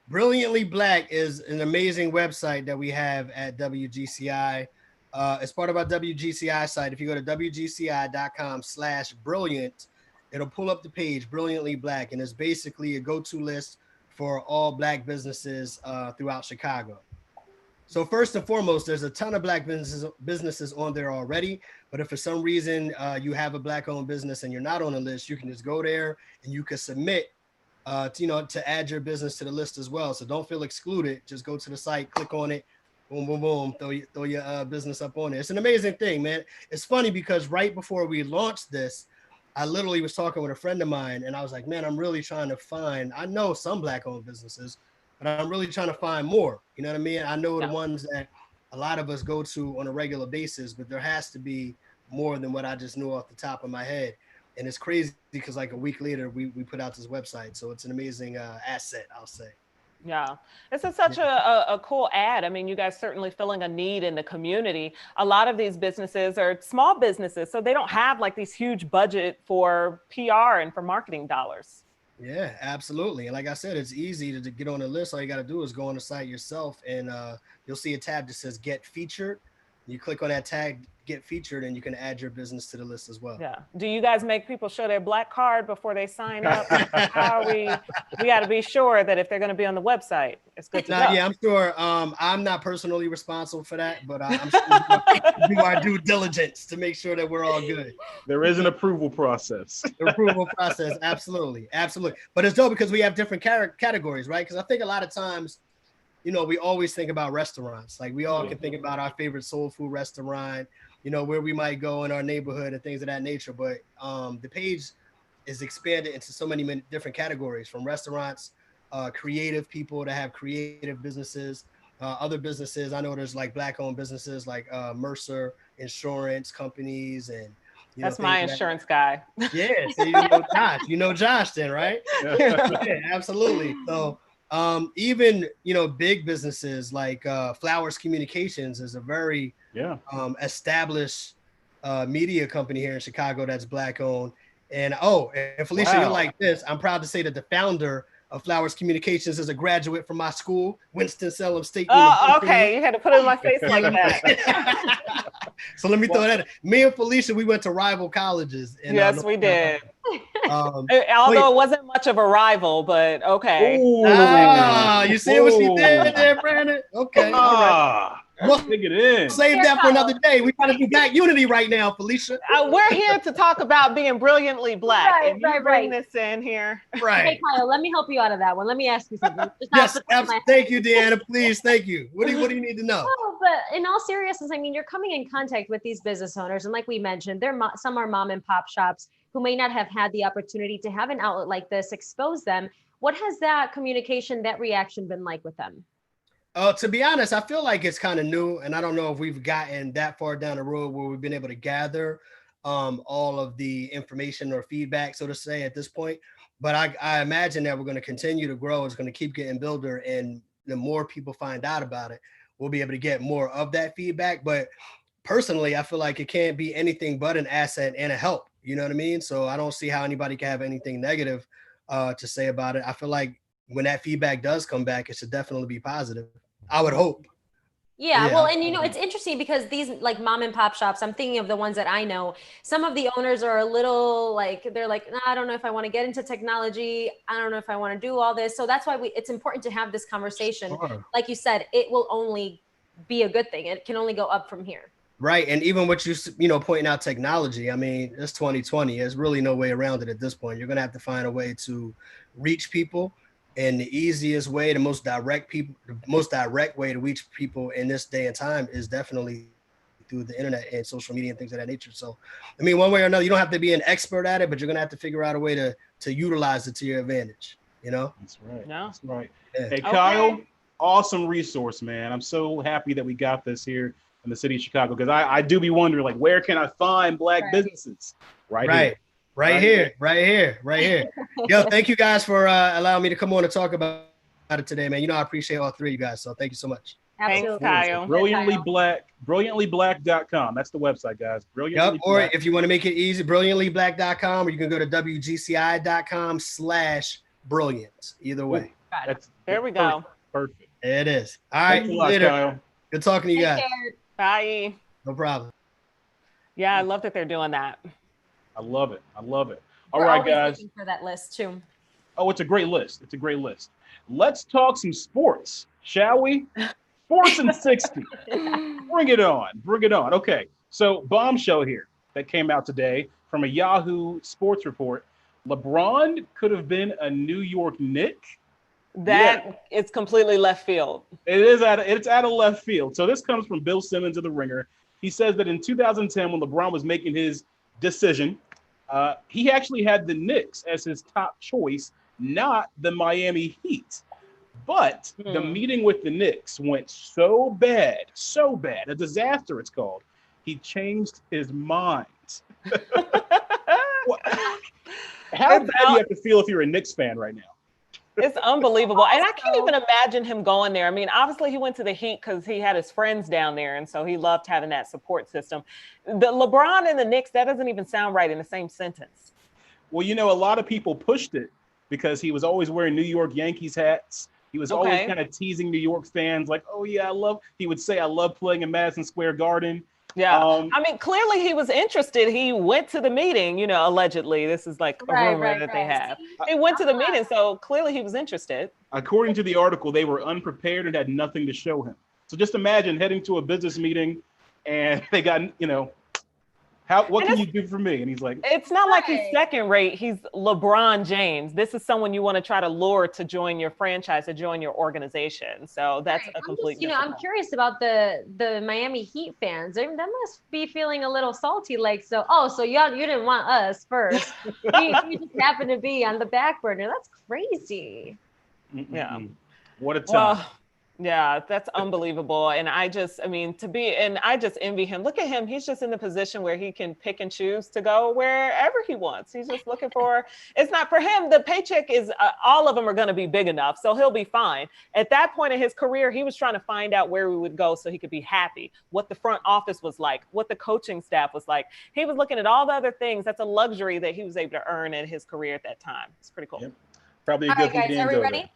Brilliantly Black is an amazing website that we have at WGCI. As part of our WGCI site, if you go to wgci.com/brilliant, it'll pull up the page Brilliantly Black, and it's basically a go-to list for all Black businesses throughout Chicago. So first and foremost, there's a ton of Black businesses on there already. But if for some reason you have a Black-owned business and you're not on the list, you can just go there and you can submit to add your business to the list as well. So don't feel excluded. Just go to the site, click on it, boom, boom, boom, throw your business up on there. It's an amazing thing, man. It's funny because right before we launched this, I literally was talking with a friend of mine and I was like, man, I'm really trying to find, I know some Black-owned businesses, but I'm really trying to find more. You know what I mean? I know the ones that a lot of us go to on a regular basis, but there has to be more than what I just knew off the top of my head. And it's crazy because like a week later, we put out this website. So it's an amazing asset, I'll say. Yeah, this is such a cool ad. I mean, you guys certainly filling a need in the community. A lot of these businesses are small businesses, so they don't have like these huge budget for PR and for marketing dollars. Yeah, absolutely. And like I said, it's easy to get on the list. All you got to do is go on the site yourself and you'll see a tab that says Get Featured. You click on that tag, Get Featured, and you can add your business to the list as well. Yeah. Do you guys make people show their Black card before they sign up? How are we got to be sure that if they're going to be on the website, it's good to go. Yeah, I'm sure. I'm not personally responsible for that, but I'm sure we do our due diligence to make sure that we're all good. There is an approval process. The approval process, absolutely. But it's dope because we have different categories, right? Because I think a lot of times, we always think about restaurants. Like we all can think about our favorite soul food restaurant, where we might go in our neighborhood and things of that nature. But the page is expanded into so many different categories, from restaurants, creative people that have creative businesses, other businesses. I know there's like Black-owned businesses like Mercer insurance companies and that's my insurance guy. Yeah, so Josh. Josh then, right? Yeah, absolutely. So even big businesses like Flowers Communications is a very established media company here in Chicago that's Black-owned. And Felicia, you're like this. I'm proud to say that the founder of Flowers Communications is a graduate from my school, Winston-Salem State University. Okay, you had to put it in my face like that. So let me throw that in. Me and Felicia, we went to rival colleges. Yes, we did. Um, Although it wasn't much of a rival, but okay. You see what she did there, Brandon? Okay, all right. We'll take it in. Save that for another day. We're trying to do Black unity right now, Felicia. We're here to talk about being brilliantly Black. Right, and you bring this in here. Right. Hey, Kyle, let me help you out of that one. Let me ask you something. Yes, thank you, Deanna. Please, thank you. What do you need to know? Oh, but in all seriousness, I mean, you're coming in contact with these business owners, and like we mentioned, some are mom and pop shops who may not have had the opportunity to have an outlet like this expose them. What has that communication, that reaction been like with them? To be honest, I feel like it's kind of new, and I don't know if we've gotten that far down the road where we've been able to gather all of the information or feedback, so to say, at this point. But I imagine that we're going to continue to grow. It's going to keep getting builder, and the more people find out about it, we'll be able to get more of that feedback. But personally, I feel like it can't be anything but an asset and a help. You know what I mean? So I don't see how anybody can have anything negative to say about it. I feel like when that feedback does come back, it should definitely be positive. I would hope. Yeah, well, and you know, it's interesting because these like mom and pop shops, I'm thinking of the ones that I know, some of the owners are a little like, they're like, nah, I don't know if I want to get into technology. I don't know if I want to do all this. So that's why it's important to have this conversation. Sure. Like you said, it will only be a good thing. It can only go up from here. Right. And even what you know, pointing out technology, I mean, it's 2020. There's really no way around it at this point. You're going to have to find a way to reach people. And the easiest way, the most direct way to reach people in this day and time is definitely through the internet and social media and things of that nature. So, I mean, one way or another, you don't have to be an expert at it, but you're going to have to figure out a way to utilize it to your advantage, you know? That's right. No. That's right. Yeah. Hey, Kyle, awesome resource, man. I'm so happy that we got this here in the city of Chicago, because I do be wondering, like, where can I find Black businesses? Right here. Yo, thank you guys for allowing me to come on and talk about it today, man. You know, I appreciate all three of you guys. So thank you so much. Absolutely. Thanks, Kyle. Brilliantlyblack.com. That's the website, guys. Or if you want to make it easy, brilliantlyblack.com, or you can go to wgci.com/brilliant. Either way. There we go. Perfect. It is. All right. Later. Kyle. Good talking to you guys. Bye. No problem. Yeah, I love that they're doing that. I love it. All right, guys. Looking for that list too. Oh, it's a great list. Let's talk some sports, shall we? Sports in 60. Bring it on. Okay, so bombshell here that came out today from a Yahoo Sports report. LeBron could have been a New York Knick. It's completely left field. It's out of left field. So this comes from Bill Simmons of The Ringer. He says that in 2010, when LeBron was making his decision, he actually had the Knicks as his top choice, not the Miami Heat. But the meeting with the Knicks went so bad, a disaster it's called. He changed his mind. How bad do you have to feel if you're a Knicks fan right now? It's unbelievable. And I can't even imagine him going there. I mean, obviously he went to the Heat because he had his friends down there. And so he loved having that support system. The LeBron and the Knicks, that doesn't even sound right in the same sentence. Well, you know, a lot of people pushed it because he was always wearing New York Yankees hats. He was always kind of teasing New York fans like, oh yeah, he would say, I love playing in Madison Square Garden. Yeah. I mean, clearly he was interested. He went to the meeting, you know, allegedly. This is like a rumor that they have. He went to the meeting, so clearly he was interested. According to the article, they were unprepared and had nothing to show him. So just imagine heading to a business meeting and they got, you know, what can you do for me? And he's like, it's not like he's second rate. He's LeBron James. This is someone you want to try to lure to join your franchise, to join your organization. So that's a complete. I'm curious about the Miami Heat fans. They must be feeling a little salty, like, so you didn't want us first. you just happened to be on the back burner. That's crazy. Yeah. What a time. Well, yeah, that's unbelievable. And I just envy him. Look at him. He's just in the position where he can pick and choose to go wherever he wants. He's just looking for, it's not for him. The paycheck is, all of them are going to be big enough. So he'll be fine. At that point in his career, he was trying to find out where we would go so he could be happy, what the front office was like, what the coaching staff was like. He was looking at all the other things. That's a luxury that he was able to earn in his career at that time. It's pretty cool. Yep. Probably a good thing. Guys, are we ready?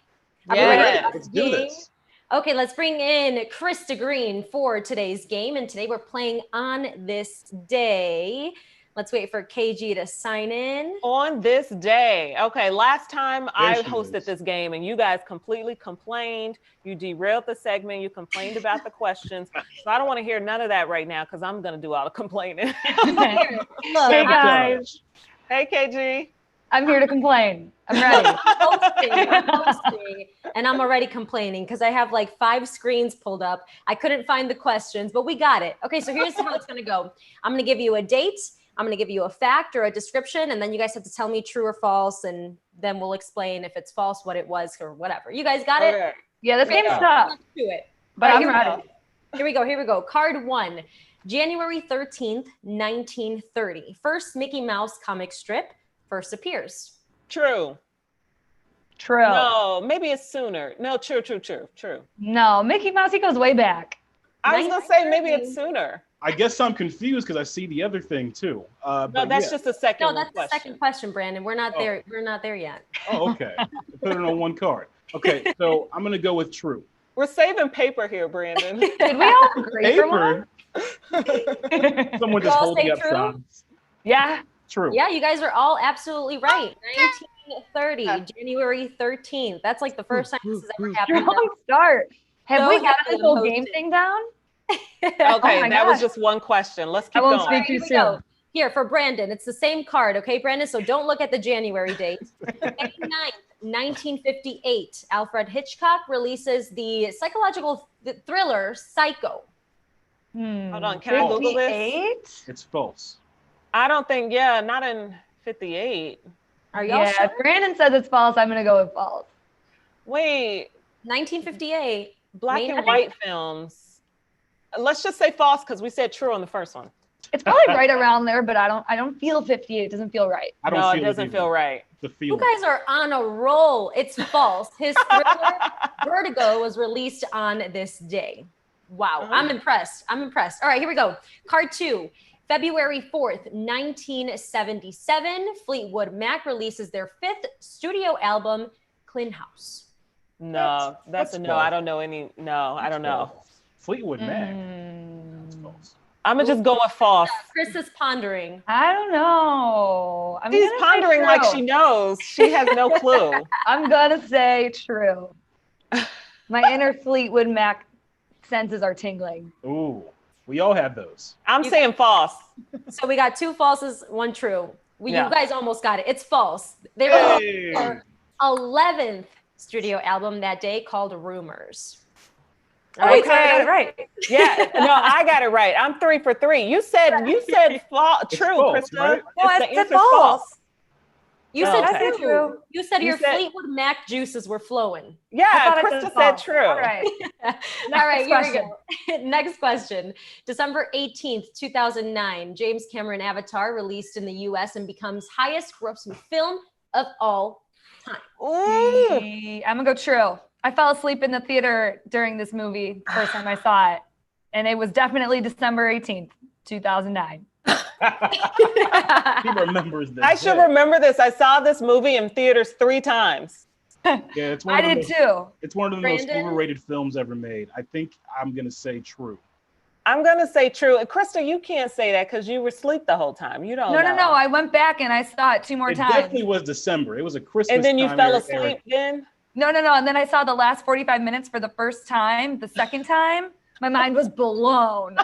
Yeah. Let's do this. Okay, let's bring in Krista Green for today's game. And today we're playing On This Day. Let's wait for KG to sign in. On this day. Okay, last time I hosted is. this game and you guys completely complained. You derailed the segment. You complained about the questions. So I don't want to hear none of that right now because I'm going to do all the complaining. Look, Hey guys, Hey, KG. I'm here to complain. I'm ready. I'm hosting, and I'm already complaining because I have like 5 screens pulled up. I couldn't find the questions, but we got it. Okay, so here's how it's going to go. I'm going to give you a date. I'm going to give you a fact or a description, and then you guys have to tell me true or false, and then we'll explain if it's false, what it was, or whatever. You guys got it? Yeah, this game's tough, Let's do it. but All I'm right, ready. Here we go. Card 1, January 13th, 1930. First Mickey Mouse comic strip first appears. True. True. No, maybe it's sooner. No, true. No, Mickey Mouse, he goes way back. I was going to say maybe it's sooner. I guess I'm confused because I see the other thing too. No, But that's yeah. just the second No, that's question. the second question, Brandon. We're not there. We're not there yet. Oh, okay. Put it on one card. Okay, so I'm gonna go with true. We're saving paper here, Brandon. Did we all agree for one? Paper. Someone You just all holding say up true? signs. Yeah. True. Yeah, you guys are all absolutely right. 1930, January 13th. That's like the first time this has ever happened. Strong start. Have So we got happy this whole I'm game hosting. thing down? Okay, Oh my that was gosh. just one question. Let's I keep won't going. speak Here too we go. soon. Here for Brandon, it's the same card, okay, Brandon? So don't look at the January date. May 9th, 1958, Alfred Hitchcock releases the psychological thriller Psycho. Hold on, can I Google this? 58? It's false. I don't think, not in 58. Are y'all Yeah, sure? if Brandon says it's false, I'm going to go with false. Wait, 1958. black May and 9th. white films. Let's just say false because we said true on the first one. It's probably right around there, but I don't feel 58. It doesn't feel right. I don't No, feel it doesn't either. feel right. The You feeling. guys are on a roll. It's false. His thriller Vertigo was released on this day. Wow, I'm impressed. All right, here we go. Card 2, February 4th, 1977, Fleetwood Mac releases their 5th studio album, Clean House. No, that's a no. false. I don't know any. No, I don't know. Fleetwood Mac. Mm, That's false. I'm gonna just go with false. Chris is pondering. I don't know. I'm She's gonna say pondering like true. she knows. She has no clue. I'm gonna say true. My inner Fleetwood Mac senses are tingling. Ooh, we all have those. I'm saying false. So we got 2 falses, 1 true. Yeah. You guys almost got it. It's false. They Hey. released their 11th studio album that day called Rumors. Oh, wait, so I got it right. Yeah, no, I got it right. I'm 3 for 3. You said false. It's True, false, Krista. right? No, I The said answer's false. You Oh, said okay. true. You said You your said- Fleetwood Mac juices were flowing. Yeah, I thought I Krista said false. true. All right. All right, here question. we go. Next question. December 18th, 2009, James Cameron Avatar released in the US and becomes highest grossing film of all time. Ooh. I'm gonna go true. I fell asleep in the theater during this movie first time I saw it, and it was definitely December 18th, 2009. He remembers this. I should remember this. I saw this movie in theaters 3 times. Yeah, it's one I of the did most, too. It's one of the most Brandon? overrated films ever made. I think I'm gonna say true. I'm gonna say true. Krista, you can't say that because you were asleep the whole time. You don't. No. I went back and I saw it 2 more It times. definitely was December. It was a Christmas. And then you time fell era. asleep. Then. No. And then I saw the last 45 minutes for the first time. The second time, my mind was blown.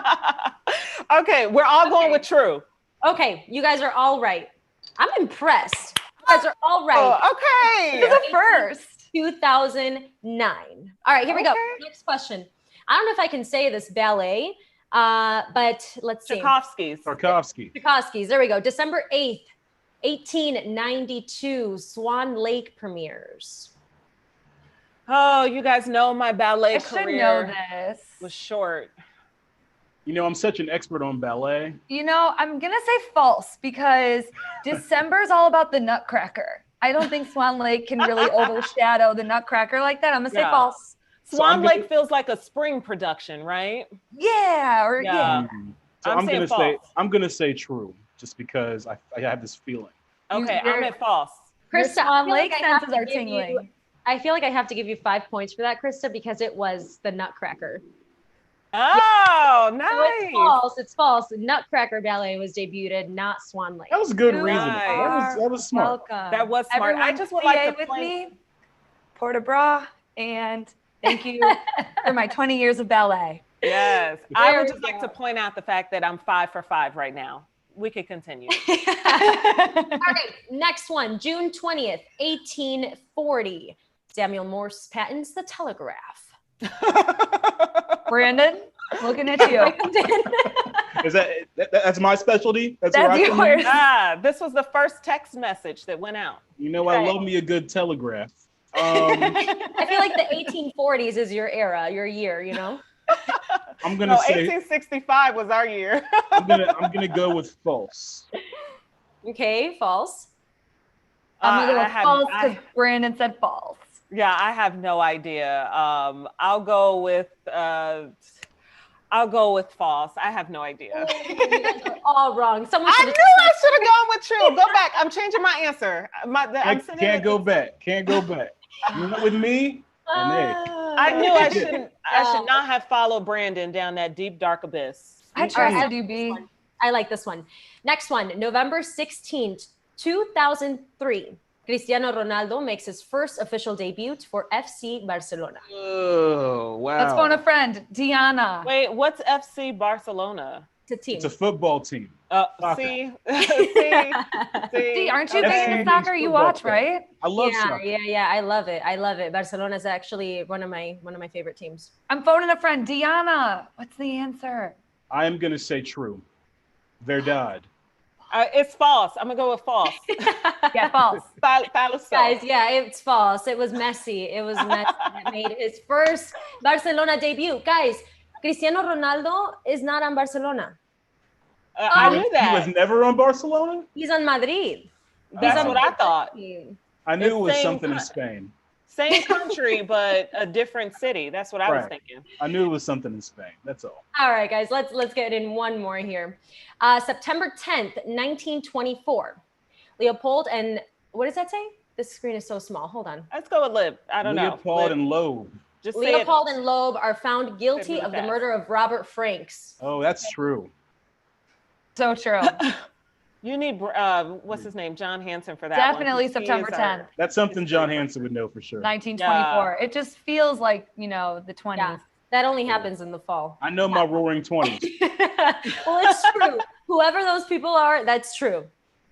Okay, we're all going with true. Okay, you guys are all right. I'm impressed. You guys are all right. Oh, okay. This is the first. 2009. All right, here we go. Okay. Next question. I don't know if I can say this ballet, but let's see. Tchaikovsky's. Tarkovsky. There we go. December 8th, 1892, Swan Lake premieres. Oh, you guys know my ballet I should know career this. was short. You know, I'm such an expert on ballet. You know, I'm going to say false because December is all about the Nutcracker. I don't think Swan Lake can really overshadow the Nutcracker like that. I'm going to say Yeah. false. Swan Lake feels like a spring production, right? Yeah. Yeah. So I'm I'm saying gonna false. I'm gonna say true, just because I have this feeling. Okay, You're- I'm at false. Your Krista, I Swan feel Lake like I have senses to are give you tingling. I feel like I have to give you 5 points for that, Krista, because it was the Nutcracker. Oh, So nice. it's false. It's false. Nutcracker Ballet was debuted, not Swan Lake. That was good You reasoning. Nice. That was smart. Welcome. That was smart. I Everyone, just would PA like to with point. me, Port de Bras, and thank you for my 20 years of ballet. Yes, I would we just like go. to point out the fact that I'm 5 for 5 right now. We could continue. All right, next one, June 20th, 1840. Samuel Morse patents the telegraph. Brandon, looking at you. Is that's my specialty? That's where That's I come in? yours. This was the first text message that went out. You know, I love me a good telegraph. I feel like the 1840s is your era, your year, you know? I'm gonna say 1865 was our year. I'm gonna go with false. Okay, false. I'm gonna I go have- false I- because Brandon said false. Yeah, I have no idea. I'll go with false. I have no idea. You guys are all wrong. Someone I should knew I should have gone with true. Go back. I'm changing my answer. Can't go back. Can't go back. You went with me, and hey, I knew I shouldn't. I should not have followed Brandon down that deep dark abyss. I trusted you, B. I like this one. Next one, November 16th, 2003. Cristiano Ronaldo makes his first official debut for FC Barcelona. oh wow, Let's phone a friend, Diana. Wait, what's FC Barcelona? It's a team. It's a football team. Soccer. See, See, aren't you FC big into soccer? You football watch, club. right? I love yeah, soccer. yeah. I love it. I love it. Barcelona is actually one of my favorite teams. I'm phoning a friend, Diana. What's the answer? I am gonna say true. Verdad. It's false. I'm gonna go with false. Yeah, false. Guys, yeah, it's false. It was Messi. It was Messi that made his first Barcelona debut. Guys, Cristiano Ronaldo is not on Barcelona. I knew He that. was never on Barcelona. He's on Madrid. That's what I thought. I knew it was Same something in co- Spain. Same country, but a different city. That's what I was Right. thinking. I knew it was something in Spain. That's all. All right, guys, let's get in one more here. September 10th, 1924. Leopold and what does that say? This screen is so small. Hold on. Let's go with Lib. I don't know. Leopold Lib. and Loeb. Just say it. Leopold and Loeb are found guilty really of the fast. murder of Robert Franks. Oh, that's true. So true. You need what's his name, John Hanson, for that one, Definitely 'cause he September is our- 10th, That's something John Hanson would know for sure. 1924. It just feels like, the 20s. Yeah, that only happens in the fall. I know my Roaring 20s. Well, it's true. Whoever those people are, that's true.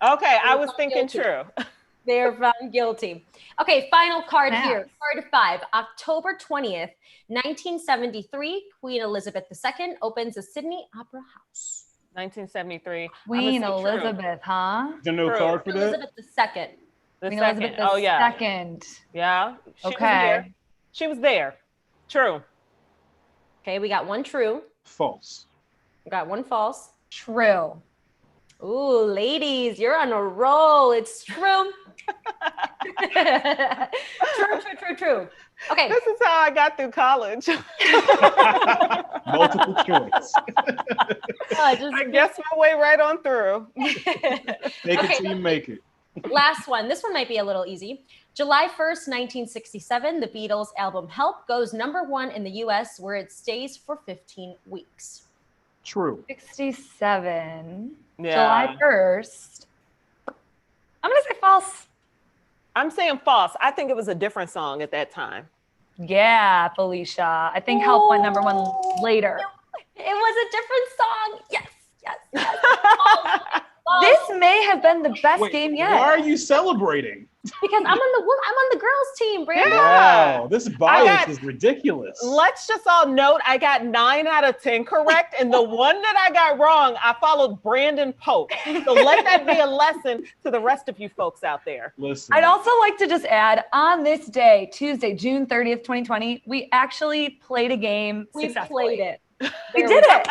Okay, I was Found thinking guilty. true. They are found guilty. Okay, final card Math. here. Card 5, October 20th, 1973. Queen Elizabeth II opens the Sydney Opera House. 1973. Queen I'm gonna say true. Elizabeth, huh? Is there no True. card for that? Elizabeth II. The Queen second. Elizabeth Oh yeah. II. Yeah. She was Okay. there. She was there. True. Okay, we got one true. False. We got one false. True. Ooh, ladies, you're on a roll. It's true. True. Okay. This is how I got through college. Multiple choice. I guess my way right on through. Make it till you make it. Last one. This one might be a little easy. July 1st, 1967, the Beatles' album Help goes #1 in the US, where it stays for 15 weeks. True. 67. Yeah. July 1st. I'm going to say false. I'm saying false. I think it was a different song at that time. Yeah, Felicia. I think Help went #1 later. It was a different song. Yes. This may have been the best Wait, game yet. why are you celebrating? Because I'm on the girls' team, Brandon. Wow, this bias got- is ridiculous. Let's just all note I got 9 out of 10 correct, and the one that I got wrong, I followed Brandon Pope. So let that be a lesson to the rest of you folks out there. Listen, I'd also like to just add, on this day, Tuesday, June 30th, 2020, we actually played a game We successfully. played it. We did it.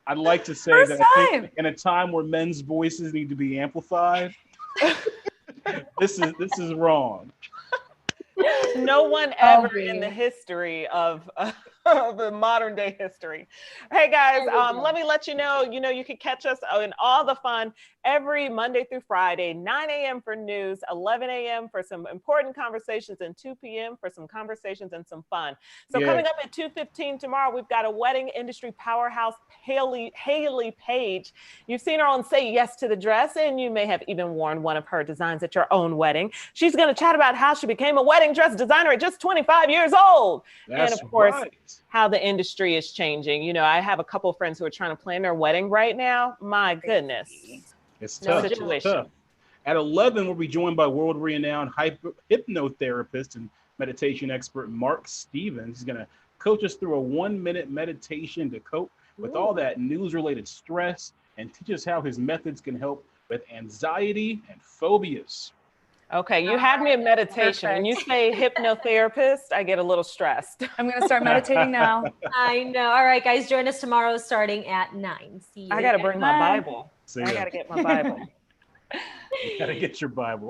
I'd like to say First that I think time. in a time where men's voices need to be amplified, this is wrong. No one ever in the history of the modern day history. Hey guys, let me let you know, you can catch us in all the fun every Monday through Friday, 9 a.m. for news, 11 a.m. for some important conversations, and 2 p.m. for some conversations and some fun. So coming up at 2:15 tomorrow, we've got a wedding industry powerhouse, Haley Page. You've seen her on Say Yes to the Dress, and you may have even worn one of her designs at your own wedding. She's going to chat about how she became a wedding dress designer at just 25 years old. That's and of course, right. how the industry is changing. I have a couple of friends who are trying to plan their wedding right now. My goodness. It's tough. It's tough. At 11, we'll be joined by world-renowned hypnotherapist and meditation expert Mark Stevens. He's going to coach us through a 1-minute meditation to cope with all that news-related stress and teach us how his methods can help with anxiety and phobias. Okay, you had me in meditation. Perfect. When you say hypnotherapist, I get a little stressed. I'm going to start meditating now. I know. All right, guys, join us tomorrow starting at 9. See you. I got to bring my Bible. See I ya. got to get my Bible. You got to get your Bible.